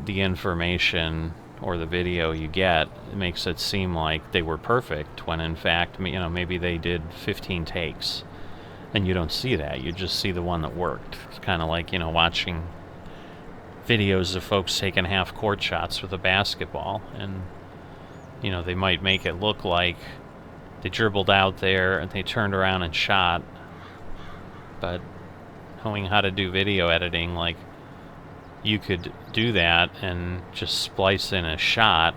information or the video you get makes it seem like they were perfect, when in fact, maybe they did 15 takes. And you don't see that. You just see the one that worked. It's kind of like, watching videos of folks taking half-court shots with a basketball. And, they might make it look like they dribbled out there and they turned around and shot. But knowing how to do video editing, you could do that and just splice in a shot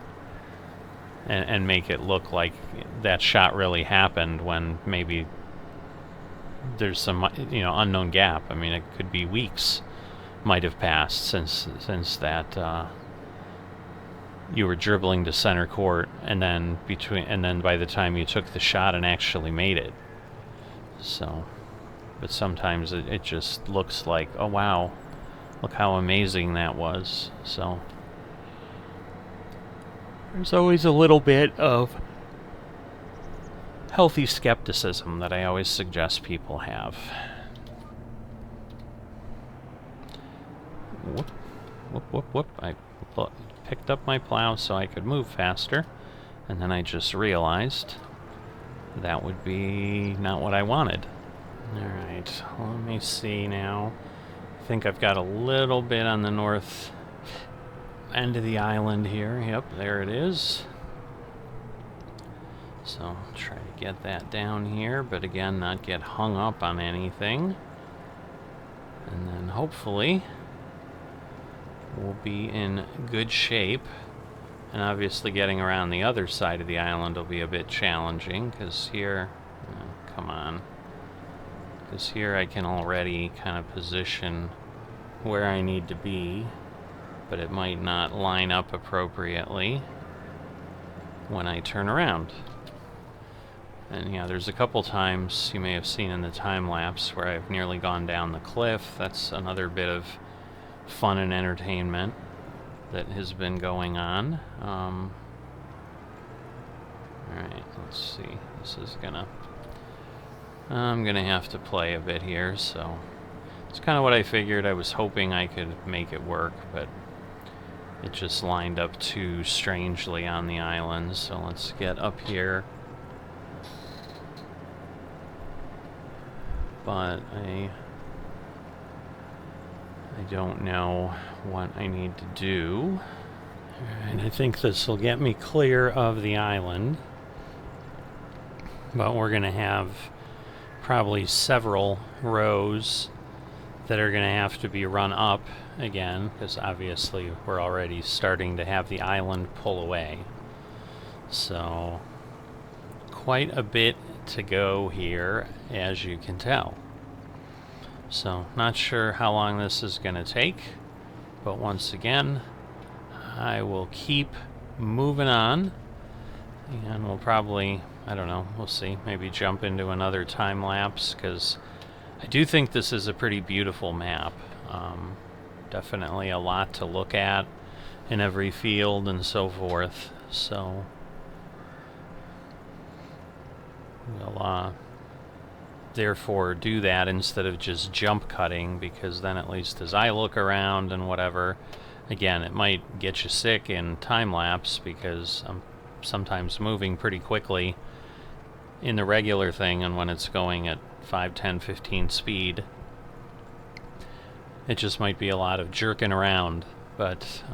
and make it look like that shot really happened, when maybe there's some unknown gap. It could be weeks might have passed since that you were dribbling to center court, and then by the time you took the shot and actually made it. So, but sometimes it just looks like, oh wow, look how amazing that was. So there's always a little bit of healthy skepticism that I always suggest people have. Whoop, whoop, whoop, whoop. I picked up my plow so I could move faster, and then I just realized that would be not what I wanted. Alright, let me see now. I think I've got a little bit on the north end of the island here. Yep, there it is. So try to get that down here, but again, not get hung up on anything. And then hopefully we'll be in good shape. And obviously getting around the other side of the island will be a bit challenging, because here, come on. Because here I can already kind of position where I need to be, but it might not line up appropriately when I turn around. And yeah, there's a couple times you may have seen in the time lapse where I've nearly gone down the cliff. That's another bit of fun and entertainment that has been going on. Alright, let's see. I'm gonna have to play a bit here, so it's kind of what I figured. I was hoping I could make it work, but it just lined up too strangely on the island. So let's get up here. But I don't know what I need to do. And I think this will get me clear of the island. But we're going to have probably several rows that are going to have to be run up again, because obviously we're already starting to have the island pull away. So quite a bit to go here, as you can tell. So not sure how long this is going to take, but once again, I will keep moving on, and we'll probably, I don't know, we'll see, maybe jump into another time lapse, because I do think this is a pretty beautiful map. Definitely a lot to look at in every field and so forth. So we'll therefore do that instead of just jump cutting, because then at least as I look around and whatever, again, it might get you sick in time lapse because I'm sometimes moving pretty quickly in the regular thing, and when it's going at 5, 10, 15 speed, it just might be a lot of jerking around. But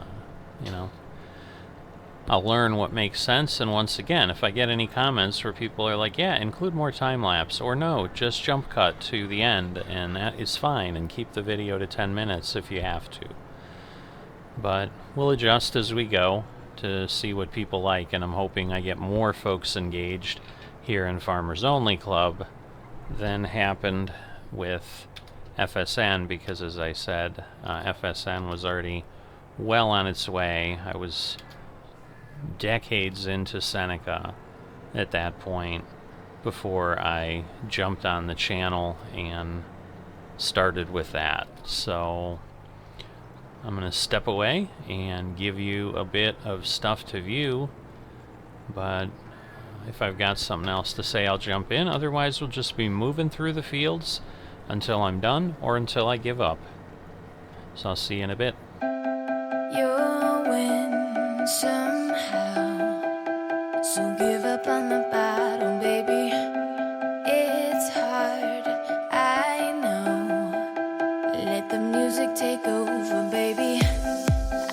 you know, I'll learn what makes sense, and once again, if I get any comments where people are like, yeah, include more time-lapse, or no, just jump cut to the end, and that is fine, and keep the video to 10 minutes if you have to. But we'll adjust as we go to see what people like, and I'm hoping I get more folks engaged here in Farmers Only Club than happened with FSN, because as I said, FSN was already well on its way. I was decades into Seneca at that point before I jumped on the channel and started with that. So I'm going to step away and give you a bit of stuff to view, but if I've got something else to say, I'll jump in. Otherwise, we'll just be moving through the fields until I'm done or until I give up. So I'll see you in a bit. You'll win somehow, so give up on the battle, baby. It's hard, I know. Let the music take over, baby.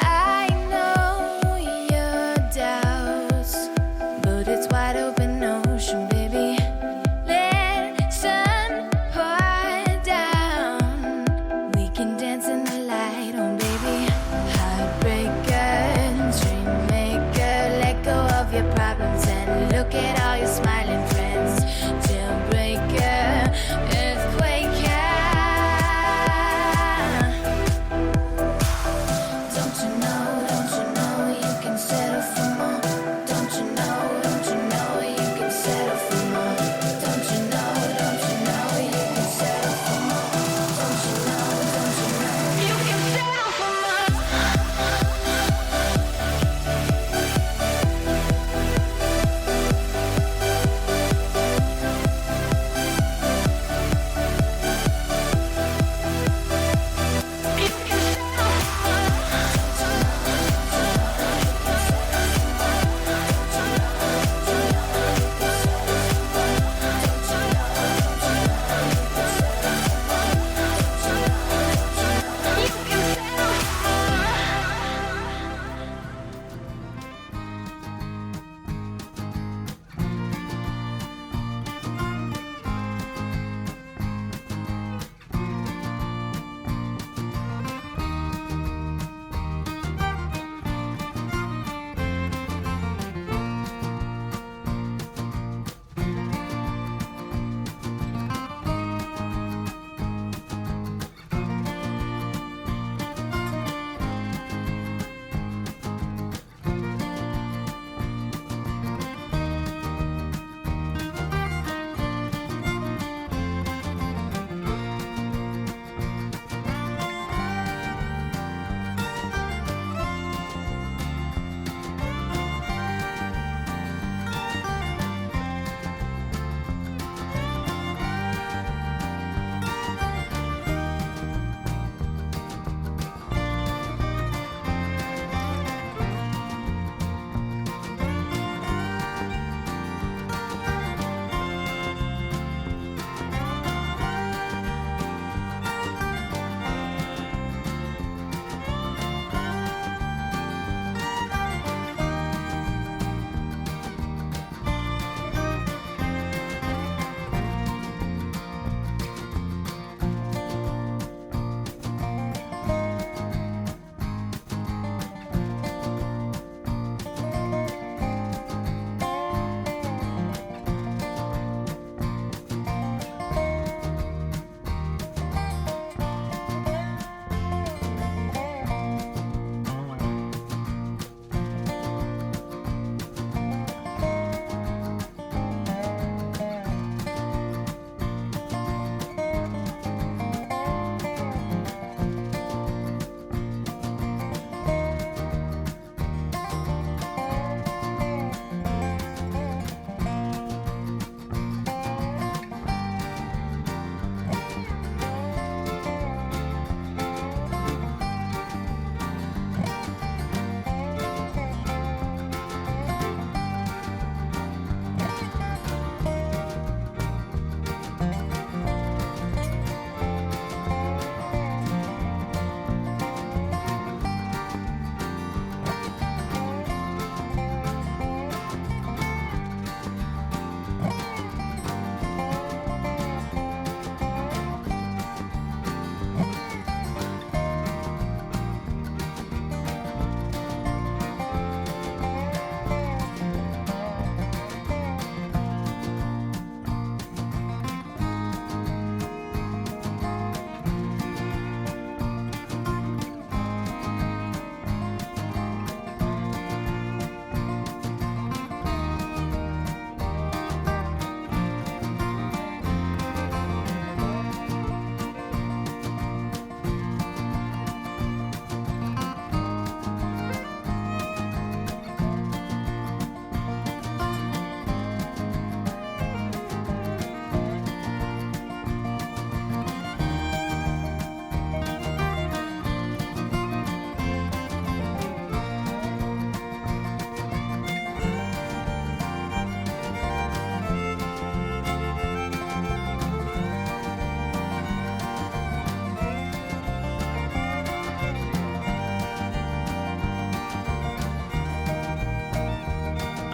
I know your doubts, but it's wide open ocean, baby. Let sun pour down. We can dance in the light, oh baby. Heartbreaker, dream maker, let go of your problems and look at all your smiling friends. Jailbreaker, earthquaker.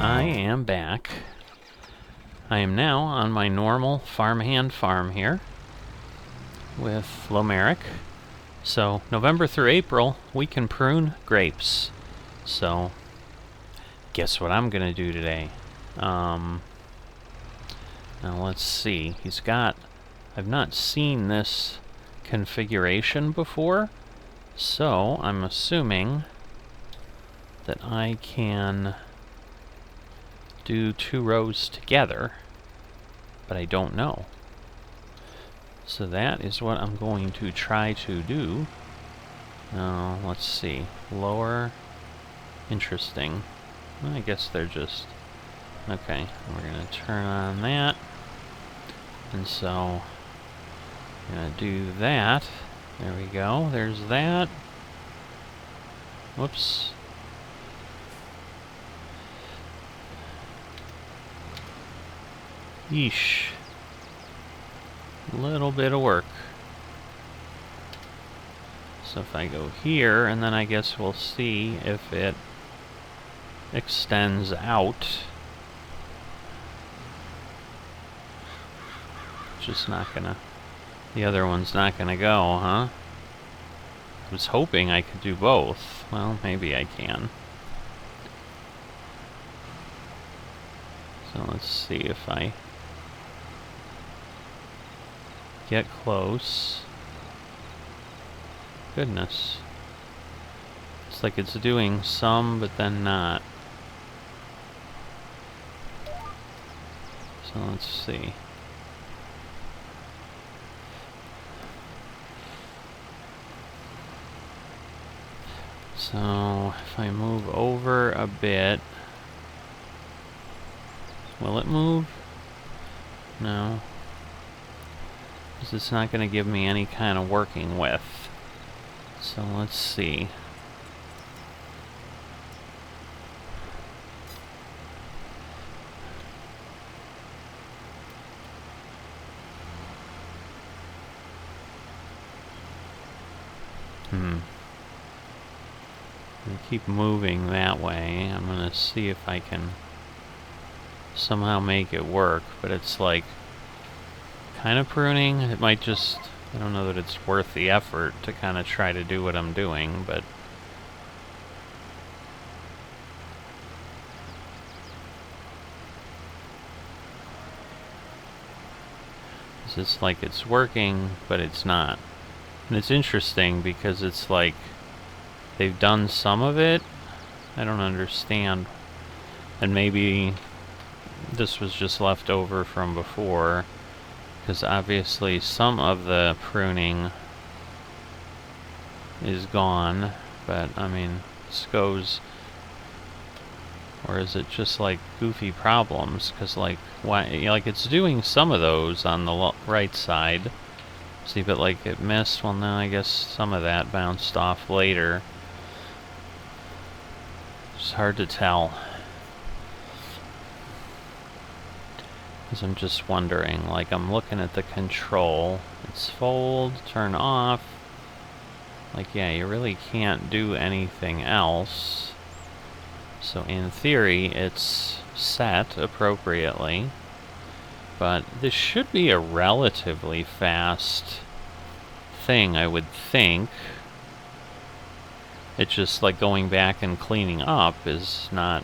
I am back. I am now on my normal farmhand farm here with Lomeric. So November through April, we can prune grapes. So guess what I'm gonna do today? Now let's see. I've not seen this configuration before, so I'm assuming that I can do 2 rows together, but I don't know. So that is what I'm going to try to do. Now, let's see. Lower. Interesting. Well, I guess they're just... Okay, we're going to turn on that. And so, I'm going to do that. There we go. There's that. Whoops. Yeesh. A little bit of work. So if I go here, and then I guess we'll see if it extends out. Just not gonna... The other one's not gonna go, huh? I was hoping I could do both. Well, maybe I can. So let's see if I get close. Goodness. It's like it's doing some, but then not. So let's see. So if I move over a bit, will it move? No. Because it's not going to give me any kind of working with. So let's see. I keep moving that way. I'm going to see if I can somehow make it work, but it's like kind of pruning. It might just, I don't know that it's worth the effort to kind of try to do what I'm doing, but it's like it's working, but it's not. And it's interesting because it's like they've done some of it. I don't understand. And maybe this was just left over from before, because obviously some of the pruning is gone, but I mean, this goes... Or is it just like goofy problems? Because like, why? Like it's doing some of those on the right side. See, but like it missed. Well, now I guess some of that bounced off later. It's hard to tell. Because I'm just wondering, like I'm looking at the control. It's fold, turn off. Like, yeah, you really can't do anything else. So in theory, it's set appropriately. But this should be a relatively fast thing, I would think. It's just like going back and cleaning up is not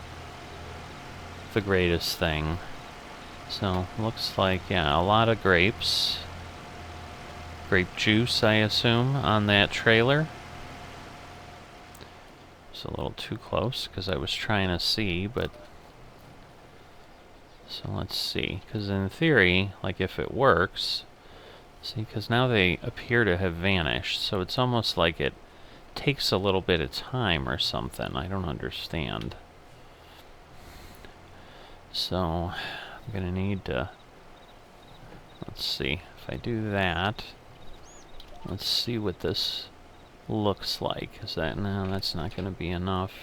the greatest thing. So, looks like, yeah, a lot of grapes. Grape juice, I assume, on that trailer. It's a little too close because I was trying to see, but... So let's see, because in theory, like if it works... See, because now they appear to have vanished, so it's almost like it takes a little bit of time or something. I don't understand. So, I'm going to need to... Let's see, if I do that... Let's see what this looks like. Is that... No, that's not going to be enough.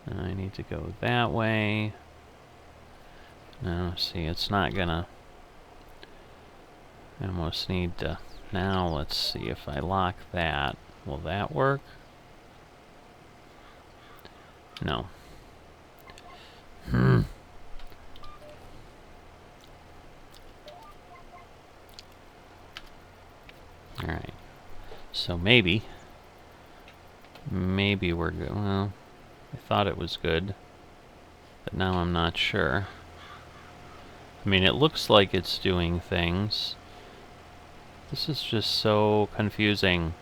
And I need to go that way. No, see, it's not going to... I almost need to... Now, let's see if I lock that. Will that work? No. Alright. So maybe we're good. Well, I thought it was good, but now I'm not sure. I mean, it looks like it's doing things. This is just so confusing.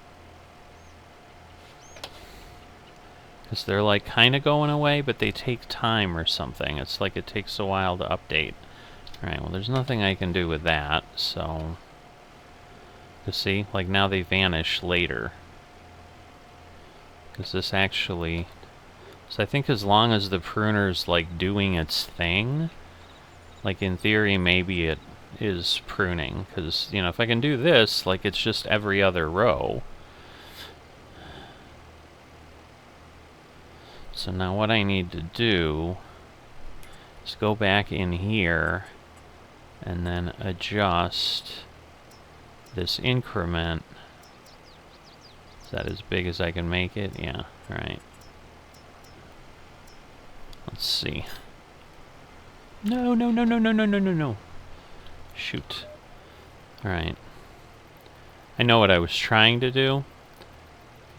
Because they're like kind of going away, but they take time or something. It's like it takes a while to update. Alright, well there's nothing I can do with that, so... You see, like now they vanish later. Because this actually... So I think as long as the pruner's like doing its thing, like in theory maybe it is pruning. Because, you know, if I can do this, like it's just every other row. So now what I need to do is go back in here and then adjust this increment. Is that as big as I can make it? Yeah, alright. Let's see. No, no, no, no, no, no, no, no, no. Shoot. Alright. I know what I was trying to do,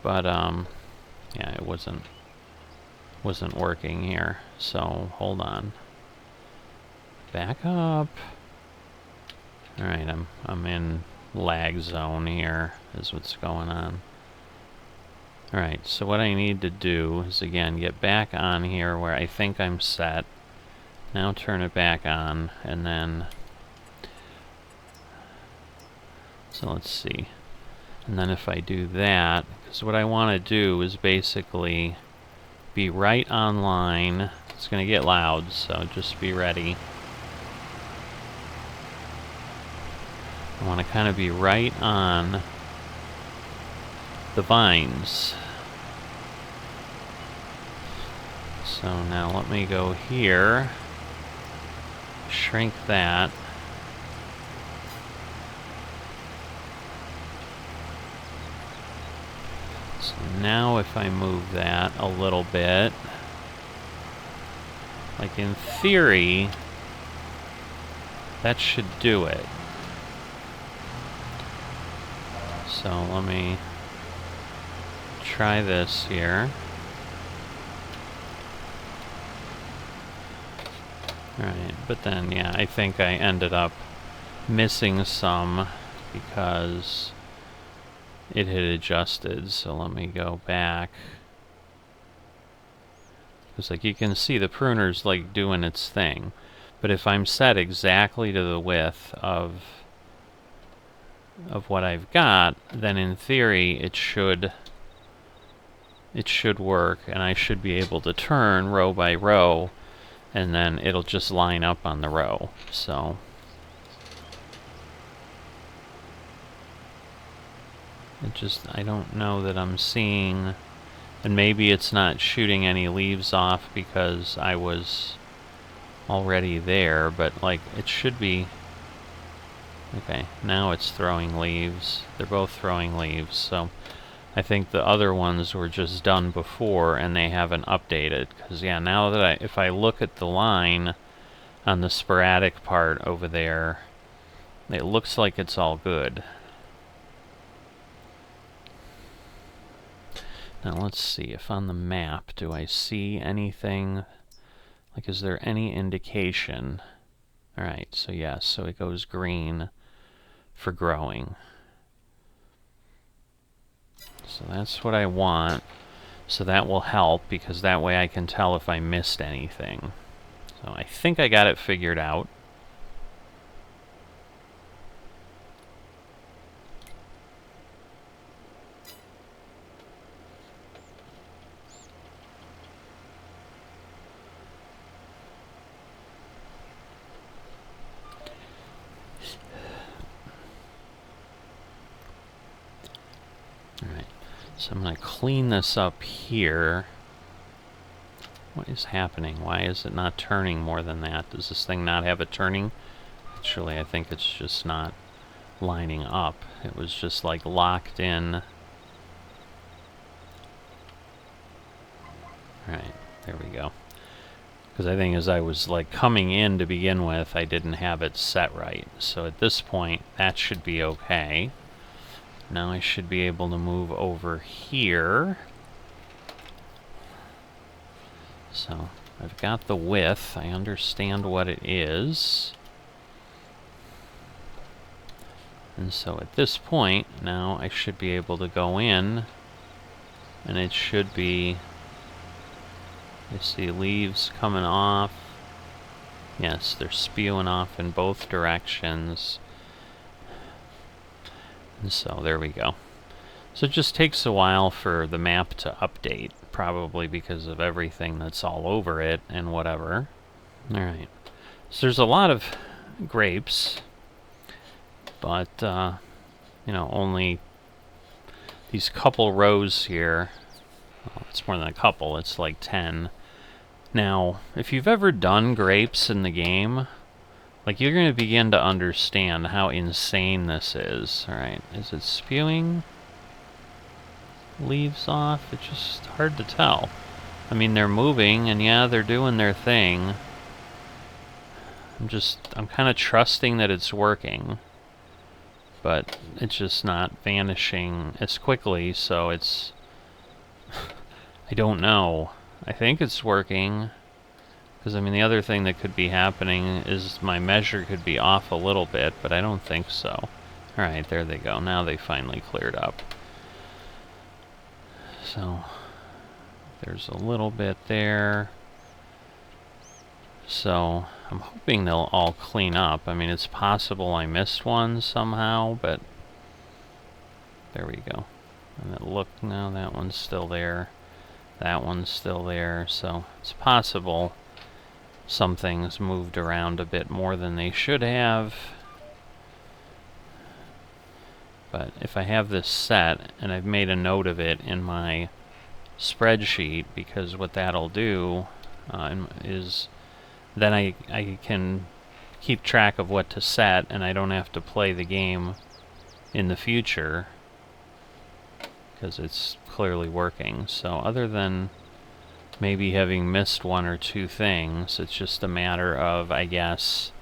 but, yeah, it wasn't working here. So, hold on. Back up. Alright, I'm in lag zone here, is what's going on. Alright, so what I need to do is, again, get back on here where I think I'm set. Now turn it back on, and then... So let's see. And then if I do that, because what I want to do is basically be right on line. It's going to get loud, so just be ready. I want to kind of be right on the vines. So now let me go here, shrink that. So now if I move that a little bit, like in theory, that should do it. So let me try this here. Alright, but then, yeah, I think I ended up missing some because it had adjusted. So let me go back. Because, like, you can see the pruner's, like, doing its thing. But if I'm set exactly to the width of what I've got, then in theory it should work, and I should be able to turn row by row, and then it'll just line up on the row. So I don't know that I'm seeing, and maybe it's not shooting any leaves off because I was already there, but like it should be. Okay, now it's throwing leaves. They're both throwing leaves, so I think the other ones were just done before and they haven't updated. Because, yeah, now that if I look at the line on the sporadic part over there, it looks like it's all good. Now let's see if on the map, do I see anything? Like, is there any indication? Alright, so yes, so it goes green for growing. So that's what I want. So that will help, because that way I can tell if I missed anything. So I think I got it figured out. Alright, so I'm going to clean this up here. What is happening? Why is it not turning more than that? Does this thing not have it turning? Actually, I think it's just not lining up. It was just like locked in. Alright, there we go. Because I think as I was like coming in to begin with, I didn't have it set right. So at this point, that should be okay. Now I should be able to move over here. So I've got the width. I understand what it is. And so at this point, now I should be able to go in, and it should be, I see leaves coming off. Yes, they're spewing off in both directions. And so there we go. So it just takes a while for the map to update, probably because of everything that's all over it and whatever. Alright, so there's a lot of grapes, but, you know, only these couple rows here. Well, it's more than a couple, it's like 10. Now, if you've ever done grapes in the game, like, you're going to begin to understand how insane this is. Alright, is it spewing leaves off? It's just hard to tell. I mean, they're moving, and yeah, they're doing their thing. I'm kind of trusting that it's working, but it's just not vanishing as quickly, so it's... I don't know. I think it's working, because I mean, the other thing that could be happening is my measure could be off a little bit, but I don't think so. Alright, there they go. Now they finally cleared up. So, there's a little bit there. So, I'm hoping they'll all clean up. I mean, it's possible I missed one somehow, but there we go. And then look, now that one's still there. That one's still there, so it's possible some things moved around a bit more than they should have. But if I have this set, and I've made a note of it in my spreadsheet, because what that'll do is then I can keep track of what to set, and I don't have to play the game in the future, because it's clearly working. So other than maybe having missed one or two things, it's just a matter of, I guess,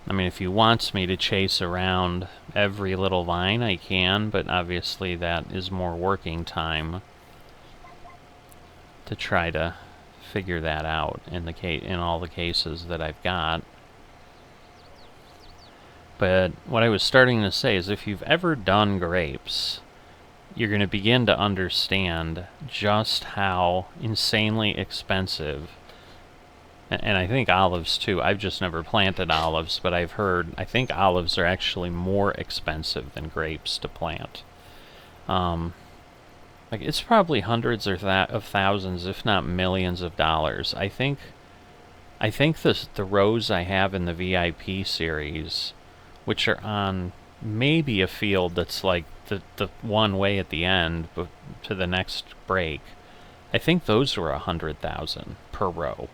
I mean, if he wants me to chase around every little vine, I can, but obviously that is more working time to try to figure that out in all the cases that I've got. But what I was starting to say is, if you've ever done grapes, you're going to begin to understand just how insanely expensive, and I think olives too. I've just never planted olives, but I've heard, I think olives are actually more expensive than grapes to plant. Like, it's probably hundreds or of thousands, if not millions of dollars. I think the rows I have in the VIP series, which are on maybe a field that's like the one way at the end to the next break, I think those were 100,000 per row.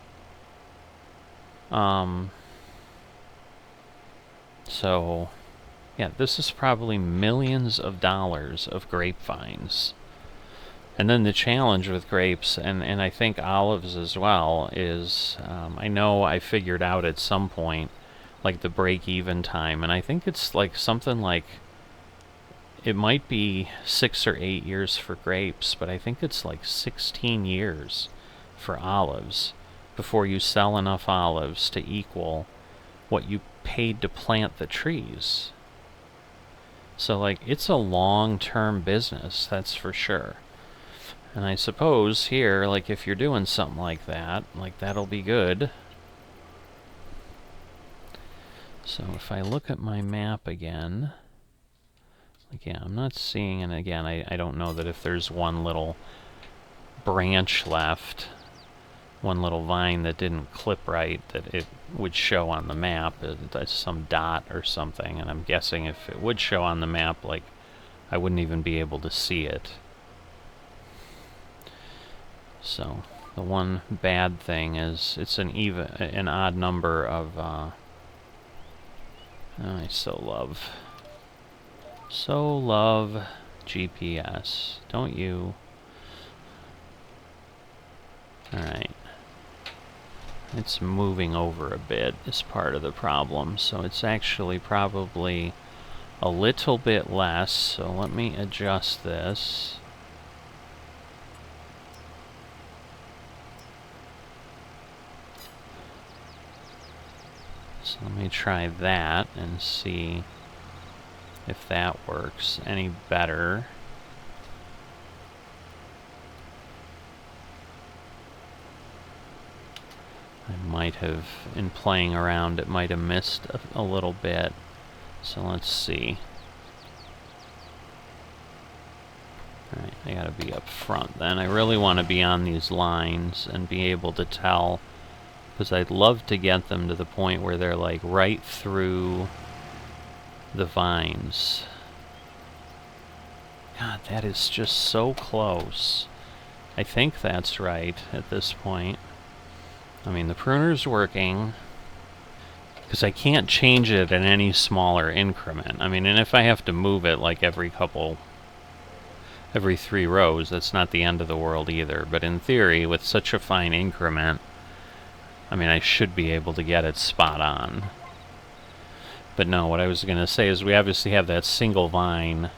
So yeah, this is probably millions of dollars of grapevines. And then the challenge with grapes, and I think olives as well, is I know I figured out at some point, like, the break-even time, and I think it's like something like, it might be 6 or 8 years for grapes, but I think it's like 16 years for olives before you sell enough olives to equal what you paid to plant the trees. So, like, it's a long-term business, that's for sure. And I suppose here, like, if you're doing something like that, like, that'll be good. So if I look at my map again, like, yeah, I'm not seeing, and again, I don't know that if there's one little branch left, one little vine that didn't clip right, that it would show on the map as some dot or something, and I'm guessing if it would show on the map, like, I wouldn't even be able to see it. So the one bad thing is it's an odd number of I so love GPS, don't you? Alright, It's moving over a bit is part of the problem, so it's actually probably a little bit less, so let me adjust this. So let me try that and see if that works any better. I might have, in playing around, it might have missed a little bit. So let's see. Alright, I gotta be up front then. I really want to be on these lines and be able to tell, because I'd love to get them to the point where they're like right through the vines. God, that is just so close. I think that's right at this point. I mean, the pruner's working, because I can't change it in any smaller increment. I mean, and if I have to move it like every 3 rows, that's not the end of the world either. But in theory, with such a fine increment, I mean, I should be able to get it spot on. But no, what I was going to say is we obviously have that single vine,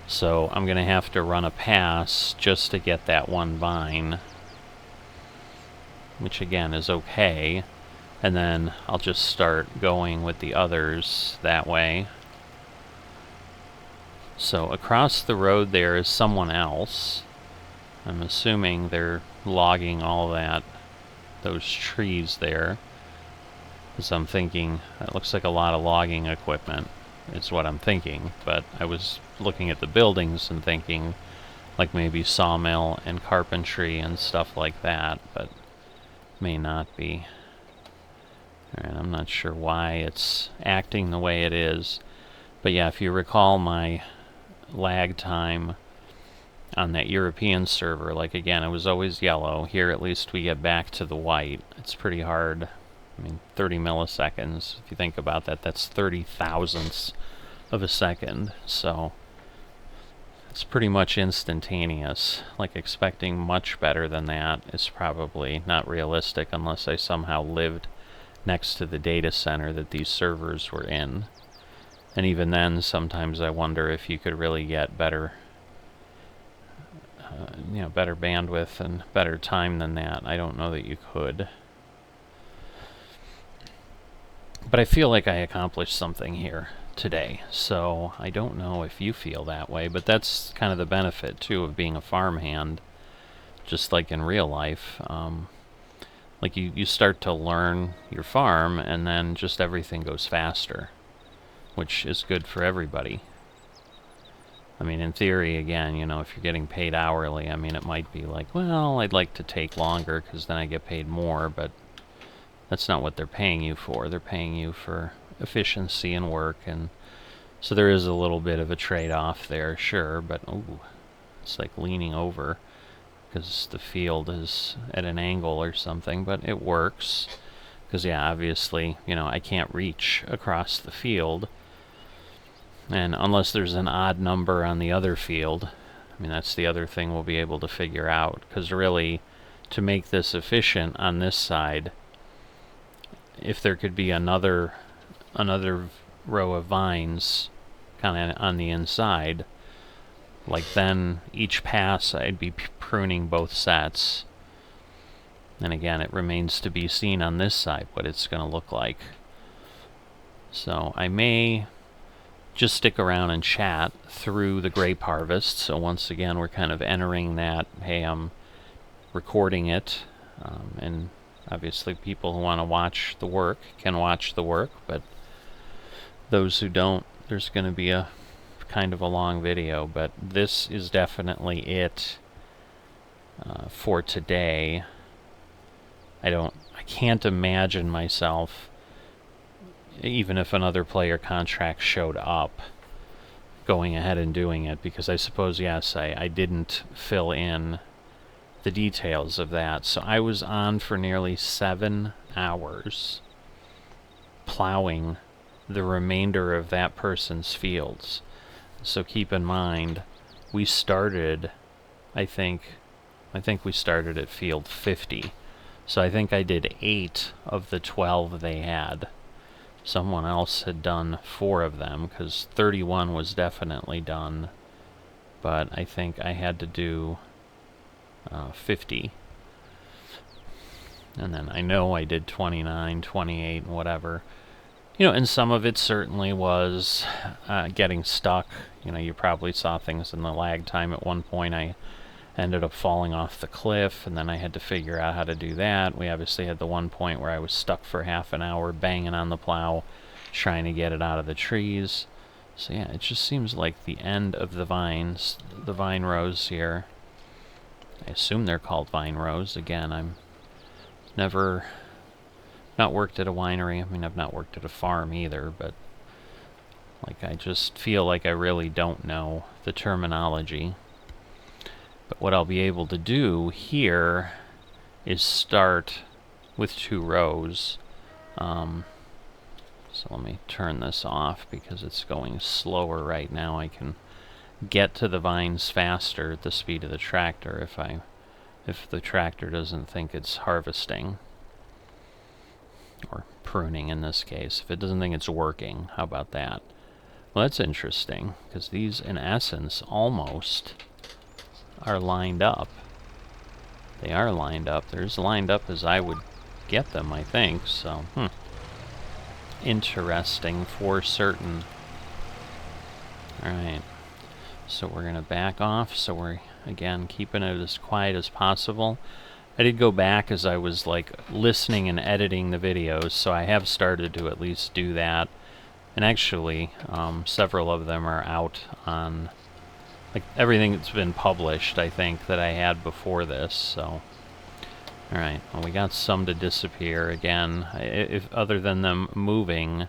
so I'm going to have to run a pass just to get that one vine, which again is okay. And then I'll just start going with the others that way. So across the road there is someone else. I'm assuming they're logging all that, those trees there. Because I'm thinking, that looks like a lot of logging equipment, is what I'm thinking. But I was looking at the buildings and thinking, like maybe sawmill and carpentry and stuff like that, but may not be. Alright, I'm not sure why it's acting the way it is. But yeah, if you recall my lag time on that European server, like again, it was always yellow. Here at least we get back to the white. It's pretty hard. I mean, 30 milliseconds, if you think about that, that's 30 thousandths of a second. So it's pretty much instantaneous. Like, expecting much better than that is probably not realistic unless I somehow lived next to the data center that these servers were in. And even then, sometimes I wonder if you could really get better, better bandwidth and better time than that. I don't know that you could. But I feel like I accomplished something here today, so I don't know if you feel that way, but that's kind of the benefit, too, of being a farmhand, just like in real life. Like, you start to learn your farm, and then just everything goes faster, which is good for everybody. I mean, in theory, again, if you're getting paid hourly, I mean, it might be like, well, I'd like to take longer, because then I get paid more, but that's not what they're paying you for. They're paying you for efficiency and work, and so there is a little bit of a trade-off there, sure, but ooh, it's like leaning over because the field is at an angle or something, but it works because, yeah, obviously, I can't reach across the field, and unless there's an odd number on the other field, I mean, that's the other thing we'll be able to figure out, because really, to make this efficient on this side, if there could be another row of vines kind of on the inside, like, then each pass I'd be pruning both sets. And again, it remains to be seen on this side what it's going to look like. So I may just stick around and chat through the grape harvest. So once again, we're kind of entering that, hey, I'm recording it, and obviously people who want to watch the work can watch the work, but those who don't, there's going to be a kind of a long video. But this is definitely it for today. I can't imagine myself, even if another player contract showed up, going ahead and doing it, because I suppose, yes, I didn't fill in the details of that. So I was on for nearly 7 hours plowing the remainder of that person's fields. So keep in mind, we started, I think we started at field 50. So I think I did 8 of the 12 they had. Someone else had done 4 of them, because 31 was definitely done. But I think I had to do 50. And then I know I did 29, 28, and whatever. You know, and some of it certainly was getting stuck. You know, you probably saw things in the lag time. At one point I ended up falling off the cliff, and then I had to figure out how to do that. We obviously had the one point where I was stuck for half an hour banging on the plow, trying to get it out of the trees. So yeah, it just seems like the end of the vines, the vine rows here. I assume they're called vine rows. Again, I'm never not worked at a winery. I mean, I've not worked at a farm either, but like I just feel like I really don't know the terminology. But what I'll be able to do here is start with 2 rows. So let me turn this off because it's going slower right now. I can get to the vines faster at the speed of the tractor if the tractor doesn't think it's harvesting. Or pruning in this case. If it doesn't think it's working, how about that? Well, that's interesting, because these, in essence, almost are lined up. They are lined up. They're as lined up as I would get them, I think, so, interesting for certain. Alright, so we're going to back off, so we're, again, keeping it as quiet as possible. I did go back as I was, like, listening and editing the videos, so I have started to at least do that. And actually, several of them are out on, like, everything that's been published, I think, that I had before this, so. Alright, well, we got some to disappear again. If other than them moving,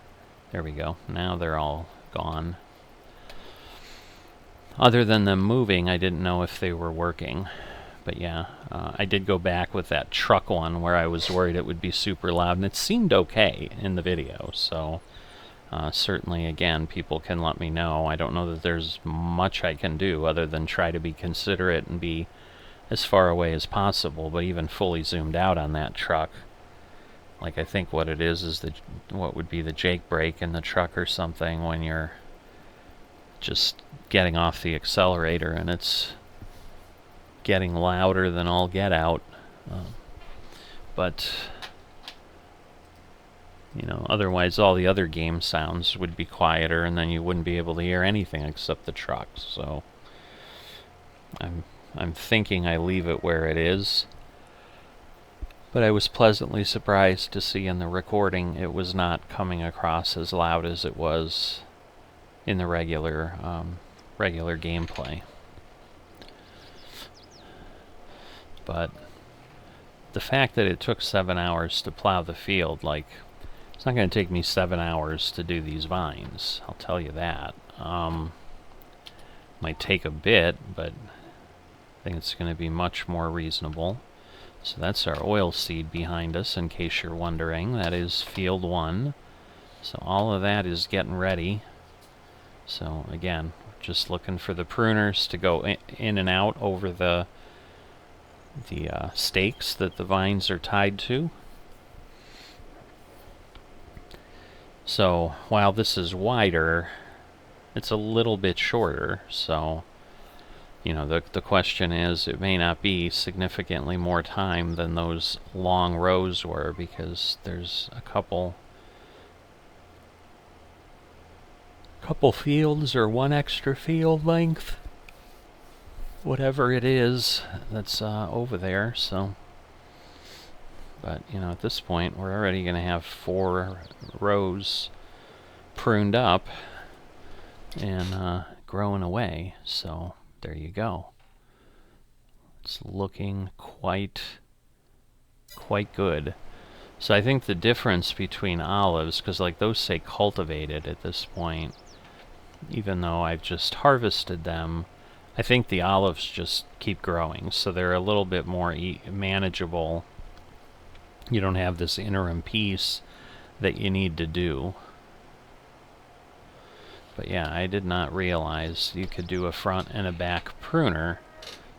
there we go, now they're all gone. Other than them moving, I didn't know if they were working. But yeah, I did go back with that truck one where I was worried it would be super loud, and it seemed okay in the video, so certainly, again, people can let me know. I don't know that there's much I can do other than try to be considerate and be as far away as possible, but even fully zoomed out on that truck, like I think what it is what would be the Jake brake in the truck or something when you're just getting off the accelerator and it's getting louder than all get out. But you know, otherwise all the other game sounds would be quieter, and then you wouldn't be able to hear anything except the trucks. So I'm thinking I leave it where it is. But I was pleasantly surprised to see in the recording it was not coming across as loud as it was in the regular gameplay. But the fact that it took 7 hours to plow the field, like, it's not going to take me 7 hours to do these vines, I'll tell you that. Might take a bit, but I think it's going to be much more reasonable. So that's our oil seed behind us, in case you're wondering. That is field 1. So all of that is getting ready. So again, just looking for the pruners to go in and out over the stakes that the vines are tied to. So while this is wider, it's a little bit shorter, so you know, the question is, it may not be significantly more time than those long rows were, because there's a couple fields, or one extra field length, whatever it is, that's over there. So, but you know, at this point we're already going to have 4 rows pruned up and growing away, so there you go. It's looking quite good. So I think the difference between olives, because like those say cultivated at this point, even though I've just harvested them, I think the olives just keep growing, so they're a little bit more manageable. You don't have this interim piece that you need to do. But yeah, I did not realize you could do a front and a back pruner.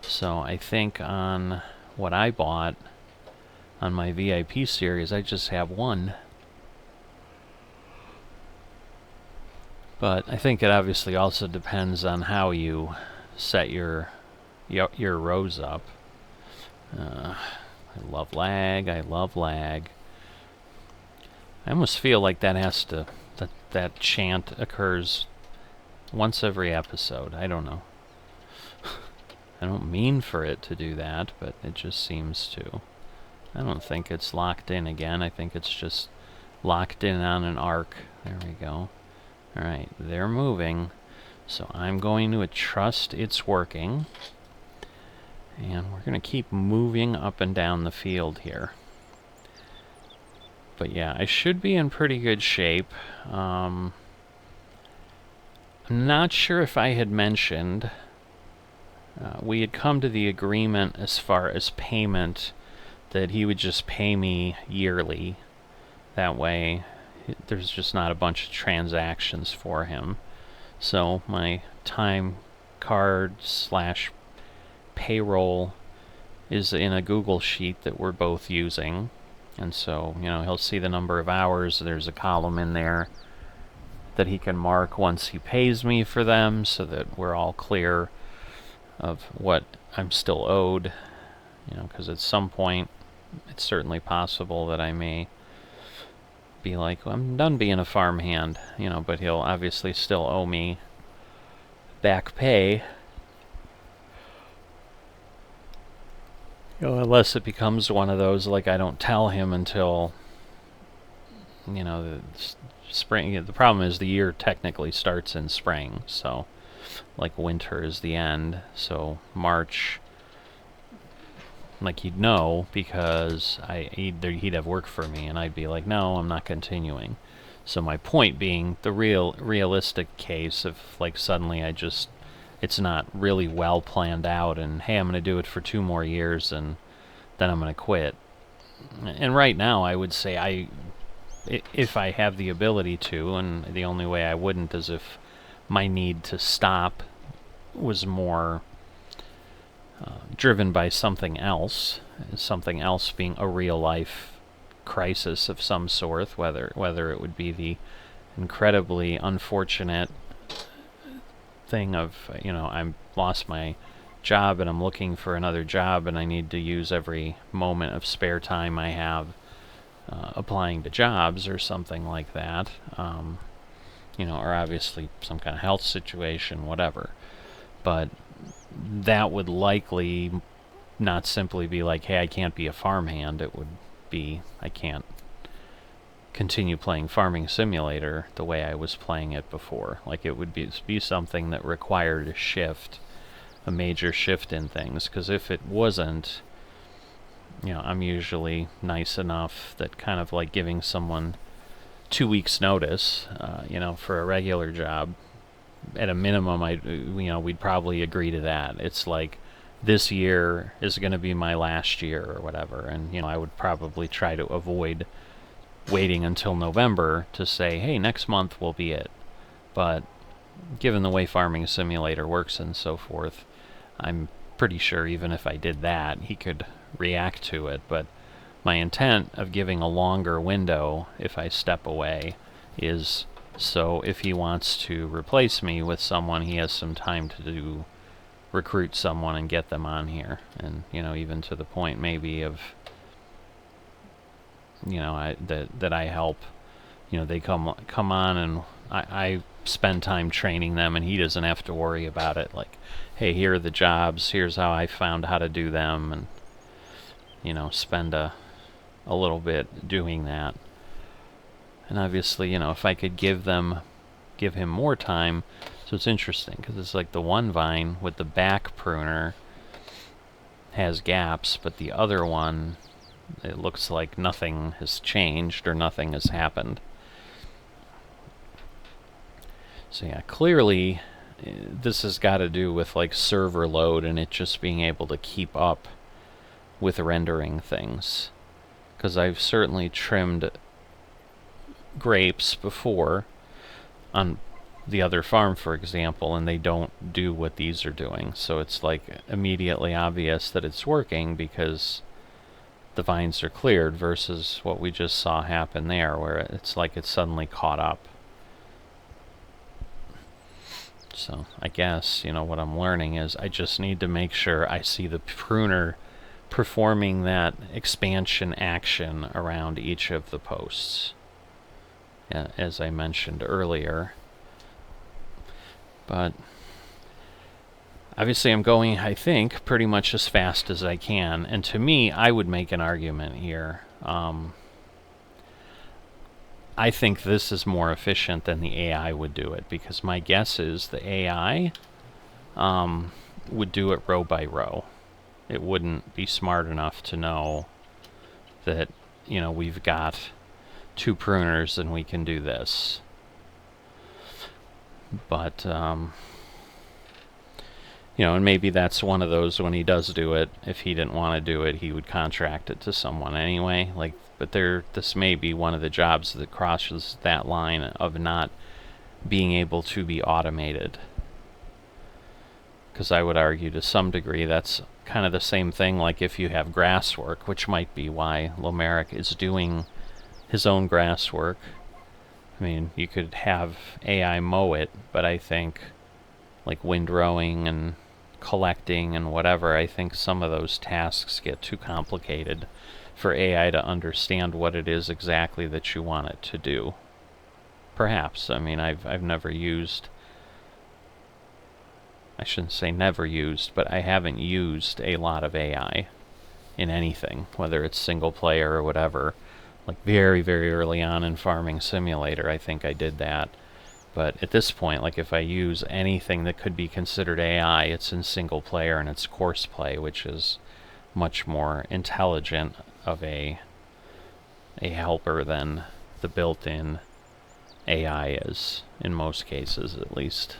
So I think on what I bought, on my VIP series, I just have one. But I think it obviously also depends on how you set your rows up. I love lag. I love lag. I almost feel like that chant occurs once every episode. I don't know. I don't mean for it to do that, but it just seems to. I don't think it's locked in again. I think it's just locked in on an arc. There we go. Alright, they're moving. So I'm going to trust it's working. And we're going to keep moving up and down the field here. But yeah, I should be in pretty good shape. I'm not sure if I had mentioned... we had come to the agreement as far as payment that he would just pay me yearly. That way, there's just not a bunch of transactions for him. So my time card / payroll is in a Google sheet that we're both using. And so, he'll see the number of hours. There's a column in there that he can mark once he pays me for them so that we're all clear of what I'm still owed, because at some point it's certainly possible that I may be like, well, I'm done being a farmhand, but he'll obviously still owe me back pay, unless it becomes one of those, like, I don't tell him until, the spring. The problem is the year technically starts in spring, so like winter is the end, so March, like, he'd know because he'd have work for me, and I'd be like, no, I'm not continuing. So my point being, the realistic case of, like, suddenly it's not really well planned out, and hey, I'm going to do it for 2 more years, and then I'm going to quit. And right now, I would say if I have the ability to, and the only way I wouldn't is if my need to stop was more driven by something else being a real-life crisis of some sort, whether it would be the incredibly unfortunate thing of, I lost my job and I'm looking for another job and I need to use every moment of spare time I have applying to jobs or something like that, or obviously some kind of health situation, whatever. But that would likely not simply be like, hey, I can't be a farmhand. It would be, I can't continue playing Farming Simulator the way I was playing it before. Like, it would be something that required a major shift in things, because if it wasn't, I'm usually nice enough that kind of like giving someone 2 weeks notice, for a regular job, at a minimum, we'd probably agree to that. It's like, this year is going to be my last year or whatever, and I would probably try to avoid waiting until November to say, hey, next month will be it. But given the way Farming Simulator works and so forth, I'm pretty sure even if I did that, he could react to it. But my intent of giving a longer window if I step away is so if he wants to replace me with someone, he has some time to recruit someone and get them on here. And, even to the point maybe of, that I help, they come on and I spend time training them and he doesn't have to worry about it. Like, hey, here are the jobs, here's how I found how to do them, and, spend a little bit doing that. And obviously, if I could give him more time. So it's interesting, because it's like the one vine with the back pruner has gaps, but the other one, it looks like nothing has changed or nothing has happened. So yeah, clearly this has got to do with like server load and it just being able to keep up with rendering things. Because I've certainly trimmed grapes before on the other farm, for example, and they don't do what these are doing. So it's like immediately obvious that it's working because the vines are cleared versus what we just saw happen there, where it's like it's suddenly caught up. So I guess, what I'm learning is I just need to make sure I see the pruner performing that expansion action around each of the posts, as I mentioned earlier. But obviously I'm going, I think, pretty much as fast as I can, and to me, I would make an argument here. I think this is more efficient than the AI would do it, because my guess is the AI would do it row by row. It wouldn't be smart enough to know that, we've got 2 pruners and we can do this. But, and maybe that's one of those, when he does do it, if he didn't want to do it, he would contract it to someone anyway. But this may be one of the jobs that crosses that line of not being able to be automated. Because I would argue to some degree that's kind of the same thing like if you have grass work, which might be why Lomeric is doing his own grass work. I mean, you could have AI mow it, but I think like windrowing and collecting and whatever, I think some of those tasks get too complicated for AI to understand what it is exactly that you want it to do. Perhaps. I mean, I've never used, I shouldn't say never used, but I haven't used a lot of AI in anything, whether it's single player or whatever. Like very, very early on in Farming Simulator, I think I did that. But at this point, like if I use anything that could be considered AI, it's in single player and it's course play, which is much more intelligent of a helper than the built-in AI is, in most cases at least.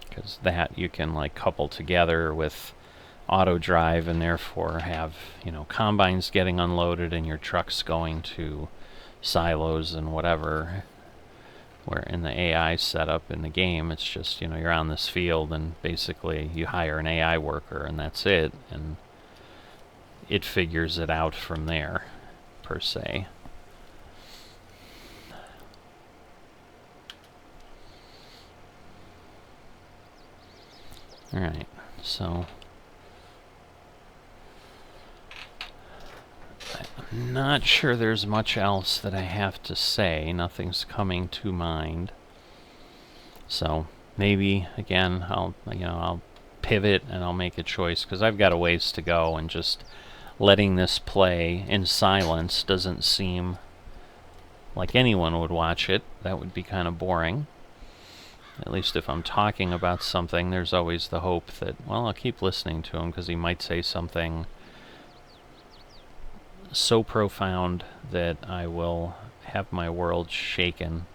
Because that you can like couple together with auto drive and therefore have, combines getting unloaded and your trucks going to silos and whatever. Where in the AI setup in the game, it's just, you're on this field and basically you hire an AI worker and that's it, and it figures it out from there, per se. Alright, so I'm not sure there's much else that I have to say. Nothing's coming to mind. So maybe again I'll pivot and I'll make a choice, because I've got a ways to go, and just letting this play in silence doesn't seem like anyone would watch it. That would be kind of boring. At least if I'm talking about something, there's always the hope that, well, I'll keep listening to him because he might say something so profound that I will have my world shaken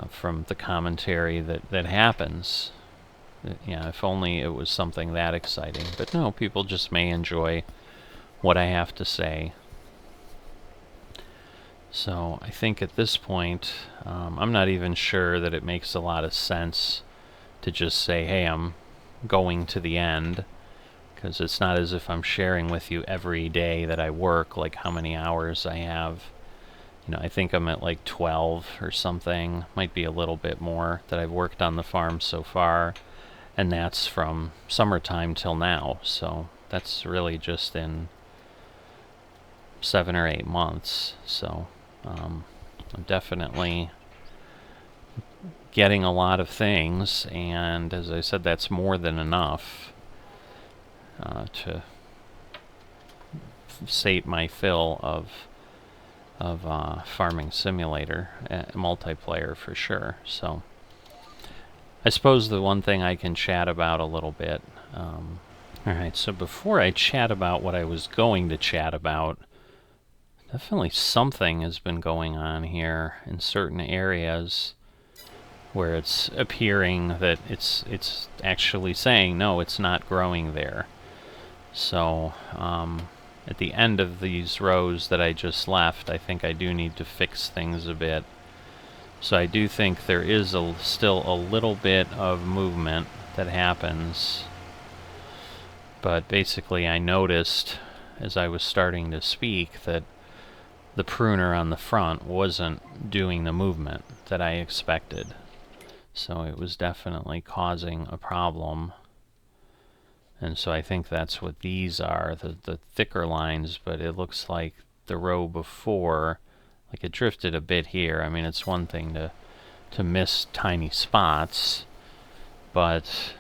from the commentary that happens. Yeah, if only it was something that exciting. But no, people just may enjoy what I have to say. So I think at this point, I'm not even sure that it makes a lot of sense to just say, hey, I'm going to the end, because it's not as if I'm sharing with you every day that I work, like how many hours I have. I think I'm at like 12 or something, might be a little bit more, that I've worked on the farm so far, and that's from summertime till now, so that's really just in 7 or 8 months. So I'm definitely getting a lot of things, and as I said, that's more than enough to sate my fill of Farming Simulator multiplayer for sure. So I suppose the one thing I can chat about a little bit. Alright, so before I chat about what I was going to chat about, definitely something has been going on here in certain areas where it's appearing that it's actually saying, no, it's not growing there. So at the end of these rows that I just left, I think I do need to fix things a bit. So I do think there is still a little bit of movement that happens But basically I noticed as I was starting to speak that the pruner on the front wasn't doing the movement that I expected. So it was definitely causing a problem. And so I think that's what these are, the thicker lines, but it looks like the row before, like it drifted a bit here. I mean, it's one thing to miss tiny spots, but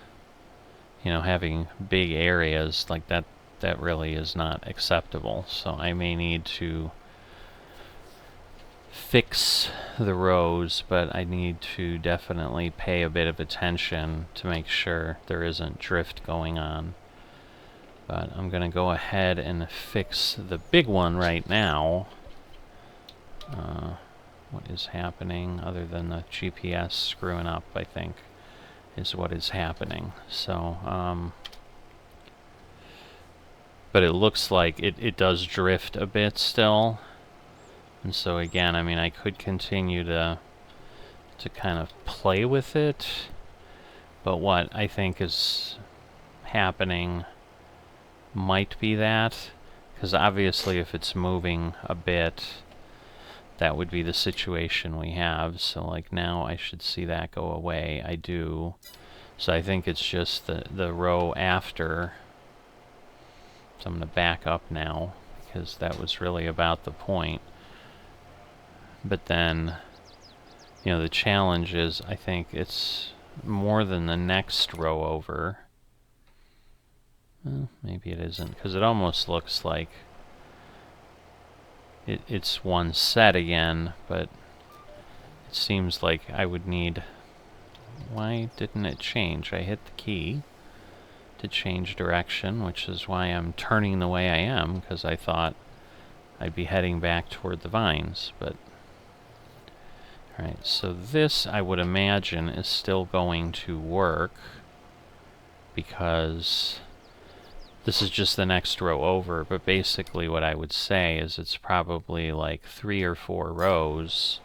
you know, having big areas like that, that really is not acceptable. So I may need to fix the rows, but I need to definitely pay a bit of attention to make sure there isn't drift going on. But I'm gonna go ahead and fix the big one right now. What is happening other than the GPS screwing up, I think, is what is happening. So, but it looks like it does drift a bit still. And so again, I mean, I could continue to kind of play with it, but what I think is happening might be that, because obviously if it's moving a bit, that would be the situation we have. So like now I should see that go away. I do. So I think it's just the row after. So I'm going to back up now, because that was really about the point. But then, you know, the challenge is, I think it's more than the next row over. Well, maybe it isn't, because it almost looks like it's one set again, but it seems like I would need... Why didn't it change? I hit the key to change direction, which is why I'm turning the way I am, because I thought I'd be heading back toward the vines, but... Alright, so this, I would imagine, is still going to work, because this is just the next row over, but basically what I would say is it's probably like 3 or 4 rows.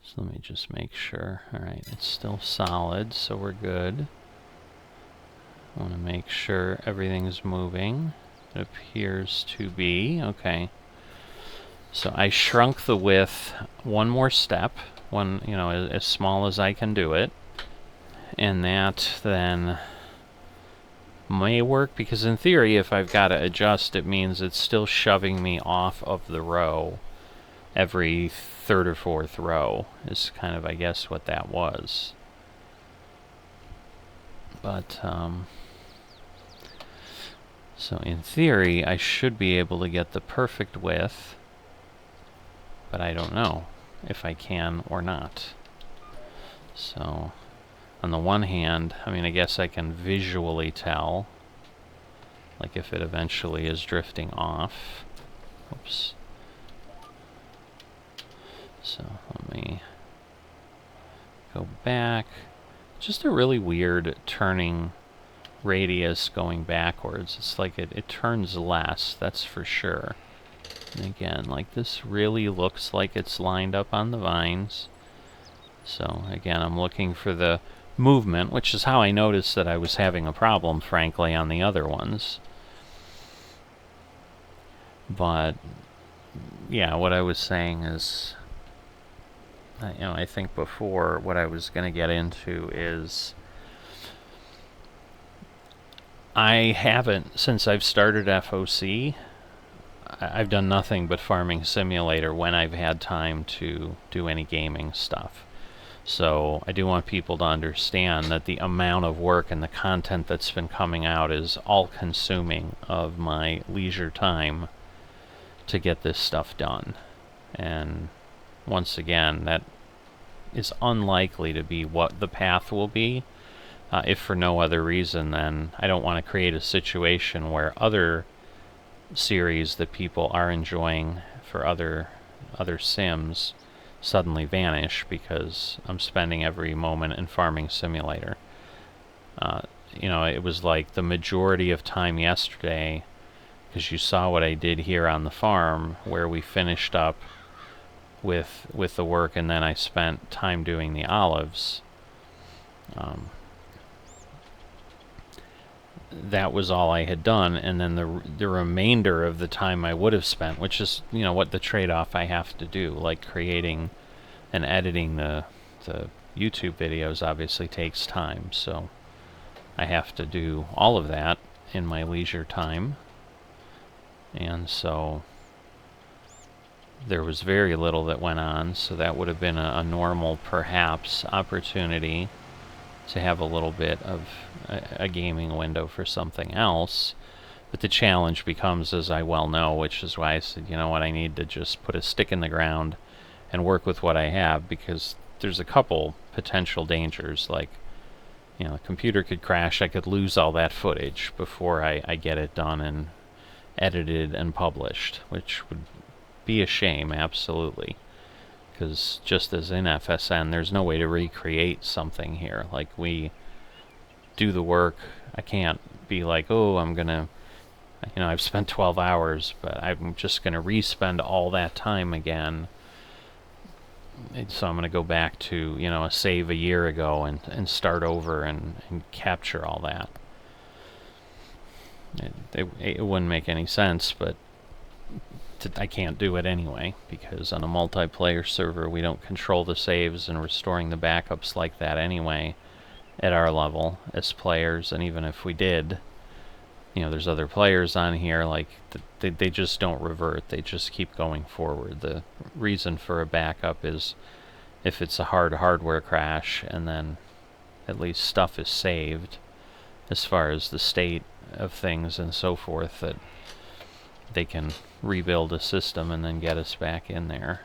So let me just make sure. Alright, it's still solid, so we're good. I want to make sure everything's moving. It appears to be. Okay. So I shrunk the width one more step, one, you know, as small as I can do it. And that then may work, because in theory, if I've got to adjust, it means it's still shoving me off of the row every third or fourth row, is kind of, I guess, what that was. But, so in theory, I should be able to get the perfect width, but I don't know if I can or not. So... on the one hand, I mean, I guess I can visually tell, like if it eventually is drifting off. Oops. So let me go back. Just a really weird turning radius going backwards. It's like it turns less, that's for sure. And again, like this really looks like it's lined up on the vines. So again, I'm looking for the movement, which is how I noticed that I was having a problem, frankly, on the other ones. But yeah, what I was saying is, you know, I think before what I was going to get into is I haven't, since I've started FOC, I've done nothing but Farming Simulator when I've had time to do any gaming stuff. So I do want people to understand that the amount of work and the content that's been coming out is all-consuming of my leisure time to get this stuff done. And once again, that is unlikely to be what the path will be, if for no other reason than I don't want to create a situation where other series that people are enjoying for other sims suddenly vanish because I'm spending every moment in Farming Simulator. You know, it was like the majority of time yesterday, because you saw what I did here on the farm, where we finished up with the work, and then I spent time doing the olives. that was all I had done, and then the remainder of the time I would have spent, which is, you know, what the trade-off I have to do, like creating and editing the YouTube videos obviously takes time, so I have to do all of that in my leisure time, and so there was very little that went on, so that would have been a normal, perhaps, opportunity to have a little bit of a gaming window for something else. But the challenge becomes, as I well know, which is why I said, you know what, I need to just put a stick in the ground and work with what I have, because there's a couple potential dangers, like, you know, the computer could crash, I could lose all that footage before I get it done and edited and published, which would be a shame, absolutely. Because just as in FSN, there's no way to recreate something here. Like, we do the work. I can't be like, oh, I'm gonna, you know, I've spent 12 hours, but I'm just gonna re-spend all that time again. So I'm gonna go back to, you know, a save a year ago and start over and capture all that. It wouldn't make any sense, but I can't do it anyway, because on a multiplayer server we don't control the saves and restoring the backups like that anyway at our level as players. And even if we did, you know, there's other players on here, like, they just don't revert, they just keep going forward. The reason for a backup is if it's a hardware crash, and then at least stuff is saved as far as the state of things and so forth, that they can rebuild a system and then get us back in there.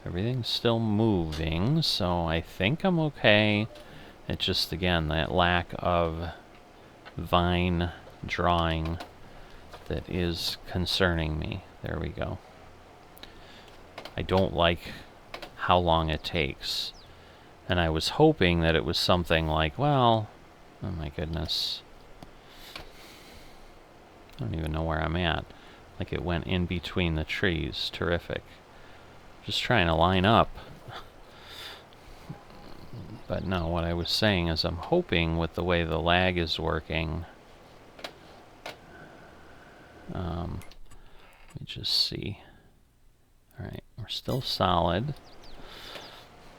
Everything's still moving, so I think I'm okay. It's just, again, that lack of vine drawing that is concerning me. There we go. I don't like how long it takes. And I was hoping that it was something like, well, oh my goodness, I don't even know where I'm at. Like, it went in between the trees. Terrific. Just trying to line up. But no, what I was saying is I'm hoping with the way the lag is working. Let me just see. Alright, we're still solid.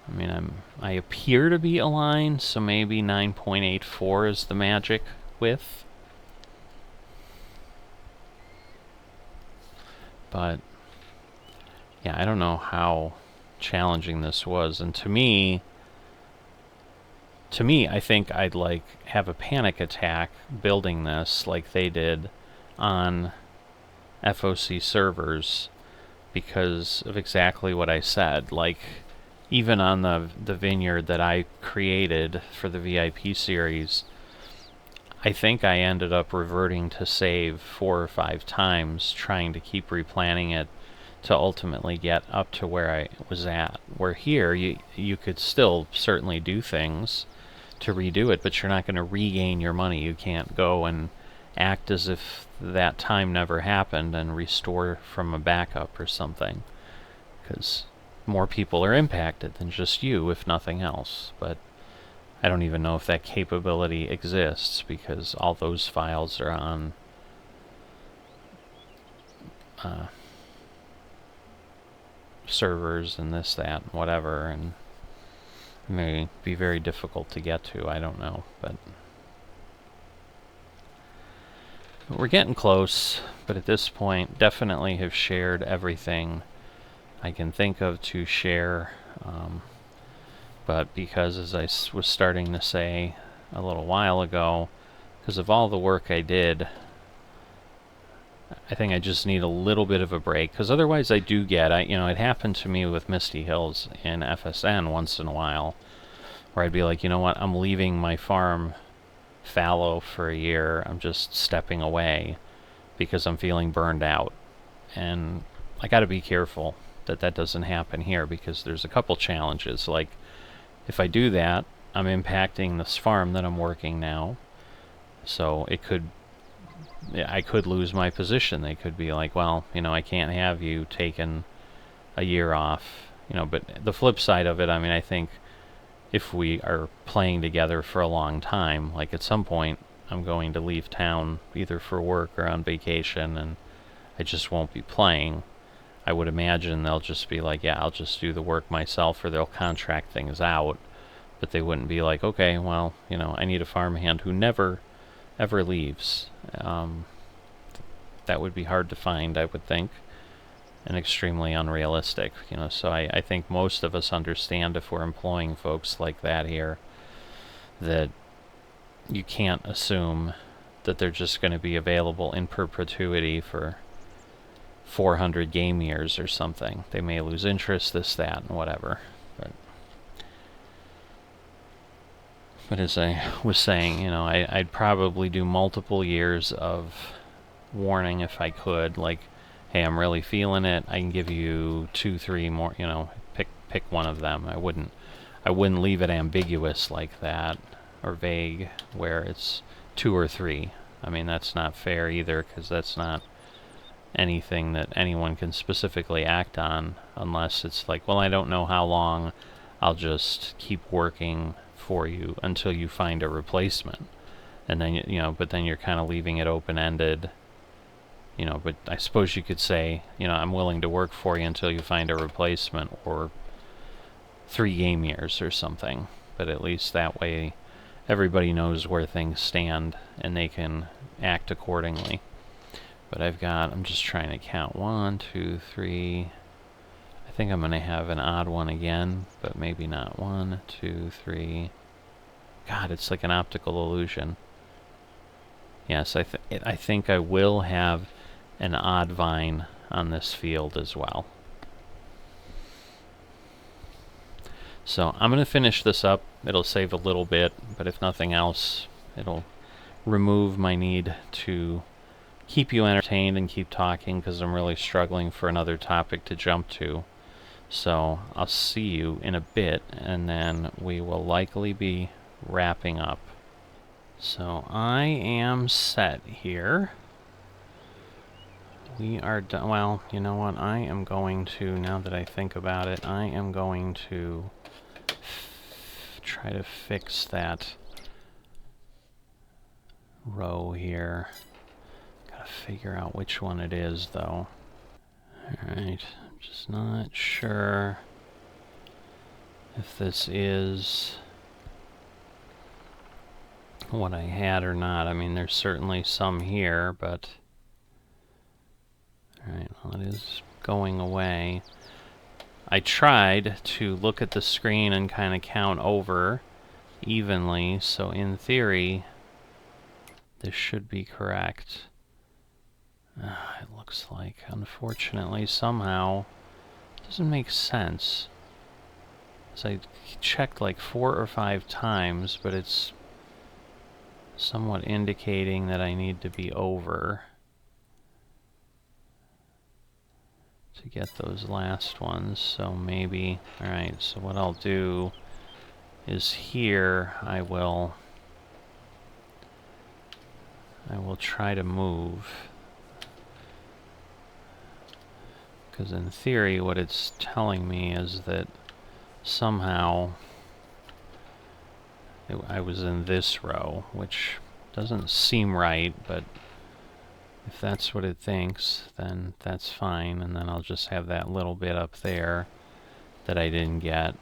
I mean, I appear to be aligned, so maybe 9.84 is the magic width. But yeah, I don't know how challenging this was, and to me, I think I'd like have a panic attack building this like they did on FOC servers because of exactly what I said. Like, even on the vineyard that I created for the VIP series, I think I ended up reverting to save 4 or 5 times, trying to keep replanning it to ultimately get up to where I was at. Where here, you could still certainly do things to redo it, but you're not going to regain your money. You can't go and act as if that time never happened and restore from a backup or something, because more people are impacted than just you, if nothing else. But I don't even know if that capability exists, because all those files are on servers and this, that, and whatever, and it may be very difficult to get to. I don't know, but we're getting close. But at this point, definitely have shared everything I can think of to share. But because, as I was starting to say a little while ago, because of all the work I did, I think I just need a little bit of a break. Because otherwise I do get, you know, it happened to me with Misty Hills in FSN once in a while, where I'd be like, you know what, I'm leaving my farm fallow for a year. I'm just stepping away because I'm feeling burned out. And I got to be careful that that doesn't happen here, because there's a couple challenges. Like, if I do that, I'm impacting this farm that I'm working now. So I could lose my position. They could be like, well, you know, I can't have you taking a year off. You know, but the flip side of it, I mean, I think if we are playing together for a long time, like, at some point I'm going to leave town either for work or on vacation, and I just won't be playing, I would imagine they'll just be like, yeah, I'll just do the work myself, or they'll contract things out. But they wouldn't be like, okay, well, I need a farmhand who never, ever leaves. That would be hard to find, I would think, and extremely unrealistic. So I think most of us understand, if we're employing folks like that here, that you can't assume that they're just going to be available in perpetuity for 400 game years or something. They may lose interest, this, that, and whatever. But as I was saying, I'd probably do multiple years of warning if I could. Like, hey, I'm really feeling it. I can give you 2, 3 more. Pick one of them. I wouldn't leave it ambiguous like that, or vague, where it's 2 or 3. I mean, that's not fair either, because that's not anything that anyone can specifically act on, unless it's like, well, I don't know how long. I'll just keep working for you until you find a replacement. And then, but then you're kind of leaving it open-ended. But I suppose you could say, I'm willing to work for you until you find a replacement, or 3 game years or something. But at least that way everybody knows where things stand and they can act accordingly. But I'm just trying to count. 1, 2, 3. I think I'm going to have an odd one again, but maybe not. 1, 2, 3. God, it's like an optical illusion. Yes, I think I will have an odd vine on this field as well. So I'm going to finish this up. It'll save a little bit, but if nothing else, it'll remove my need to keep you entertained and keep talking, because I'm really struggling for another topic to jump to. So I'll see you in a bit, and then we will likely be wrapping up. So I am set here. We are done. Well, you know what? I am going to, now that I think about it, I am going to try to fix that row here. Gotta figure out which one it is, though. Alright, I'm just not sure if this is what I had or not. I mean, there's certainly some here, but... Alright, well, it is going away. I tried to look at the screen and kind of count over evenly, so in theory, this should be correct. It looks like, unfortunately, somehow, it doesn't make sense. So I checked like 4 or 5 times, but it's somewhat indicating that I need to be over to get those last ones. So maybe, alright, so what I'll do is here I will try to move, because in theory what it's telling me is that somehow I was in this row, which doesn't seem right, but if that's what it thinks, then that's fine, and then I'll just have that little bit up there that I didn't get.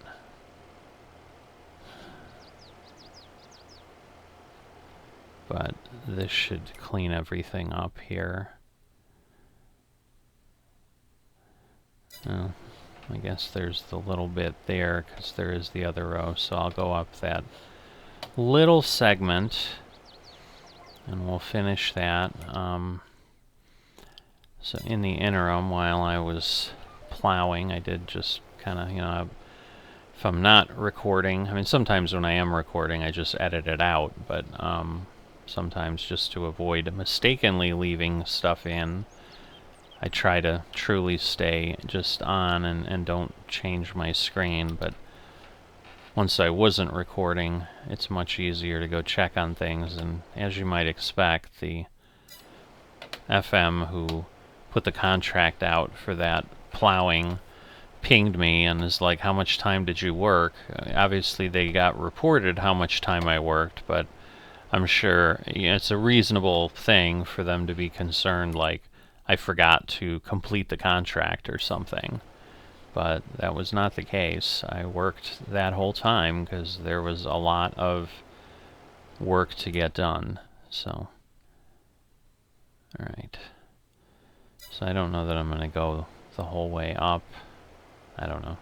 But this should clean everything up here. Oh, I guess there's the little bit there, because there is the other row, so I'll go up that little segment, and we'll finish that. So in the interim, while I was plowing, I did just kind of, if I'm not recording, I mean, sometimes when I am recording, I just edit it out, but sometimes just to avoid mistakenly leaving stuff in, I try to truly stay just on and don't change my screen. But once I wasn't recording, it's much easier to go check on things, and as you might expect, the FM who put the contract out for that plowing pinged me and is like, how much time did you work? Obviously they got reported how much time I worked, but I'm sure it's a reasonable thing for them to be concerned, like, I forgot to complete the contract or something. But that was not the case. I worked that whole time because there was a lot of work to get done. So, alright. So I don't know that I'm going to go the whole way up. I don't know.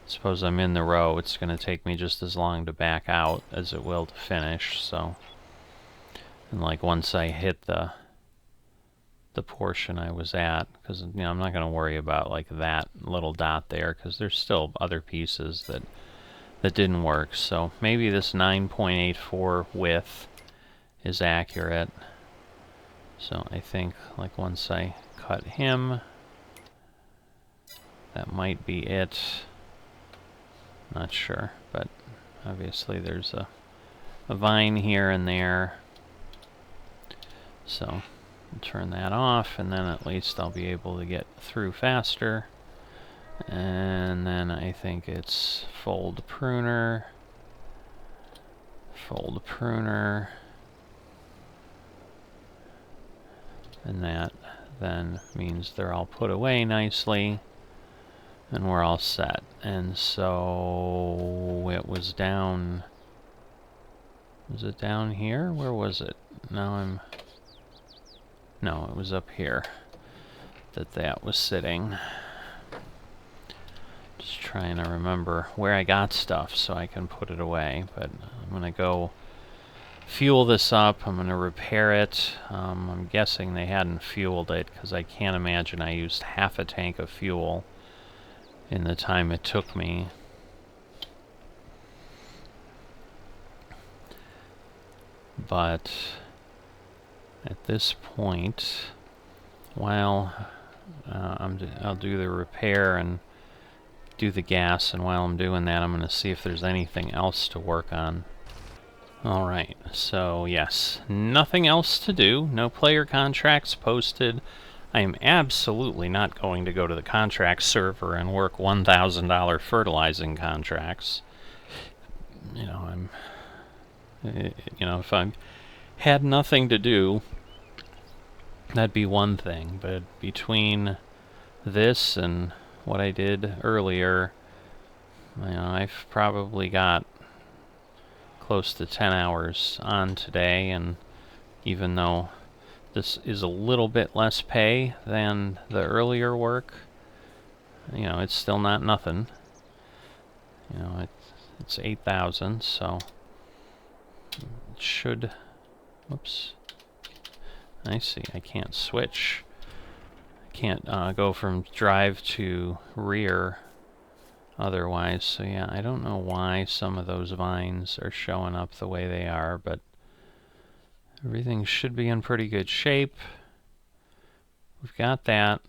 Suppose I'm in the row, it's going to take me just as long to back out as it will to finish, so... And like once I hit the portion I was at, because you know I'm not going to worry about like that little dot there, because there's still other pieces that didn't work. So maybe this 9.84 width is accurate. So I think like once I cut him, that might be it. Not sure, but obviously there's a vine here and there. So I'll turn that off, and then at least I'll be able to get through faster. And then I think it's fold pruner, and that then means they're all put away nicely, and we're all set. And so it was down... Was it down here? Where was it? No, it was up here that was sitting. Just trying to remember where I got stuff so I can put it away. But I'm going to go fuel this up. I'm going to repair it. I'm guessing they hadn't fueled it because I can't imagine I used half a tank of fuel in the time it took me. But at this point, while I'll do the repair and do the gas, and while I'm doing that, I'm going to see if there's anything else to work on. Alright, so yes, nothing else to do, no player contracts posted. I am absolutely not going to go to the contract server and work $1,000 fertilizing contracts. You know, if I had nothing to do, that'd be one thing, but between this and what I did earlier, you know, I've probably got close to 10 hours on today, and even though this is a little bit less pay than the earlier work, you know, it's still not nothing. You know, it's 8,000, so it should... Whoops. I see, I can't switch. I can't go from drive to rear otherwise, so yeah, I don't know why some of those vines are showing up the way they are, but everything should be in pretty good shape. We've got that.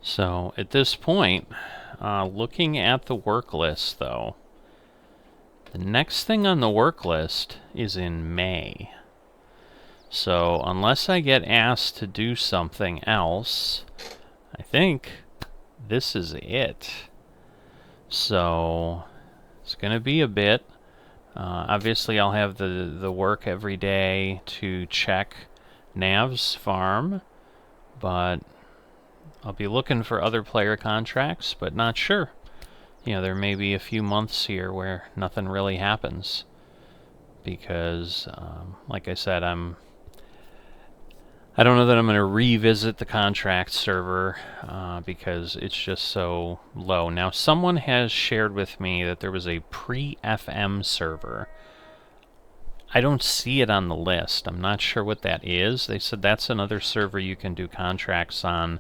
So at this point, looking at the work list though, the next thing on the work list is in May. So unless I get asked to do something else, I think this is it. So it's going to be a bit. Obviously I'll have the work every day to check Nav's farm, but I'll be looking for other player contracts, but not sure. You know, there may be a few months here where nothing really happens because, like I said, I don't know that I'm going to revisit the contract server because it's just so low. Now, someone has shared with me that there was a pre-FM server. I don't see it on the list. I'm not sure what that is. They said that's another server you can do contracts on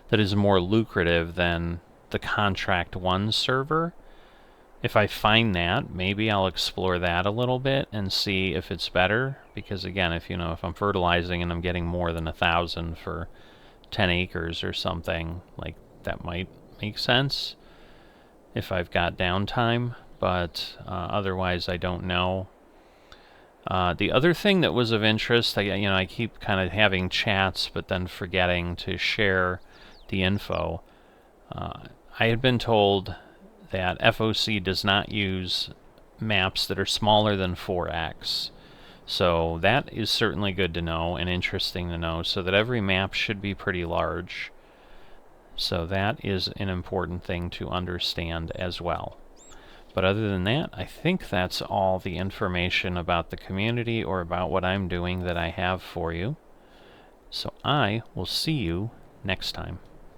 that is more lucrative than the Contract 1 server. If I find that, maybe I'll explore that a little bit and see if it's better. Because again, if I'm fertilizing and I'm getting more than 1,000 for 10 acres or something, like that might make sense if I've got downtime. But otherwise, I don't know. The other thing that was of interest, I keep kind of having chats, but then forgetting to share the info. I had been told that FOC does not use maps that are smaller than 4x. So that is certainly good to know and interesting to know, so that every map should be pretty large. So that is an important thing to understand as well. But other than that, I think that's all the information about the community or about what I'm doing that I have for you. So I will see you next time.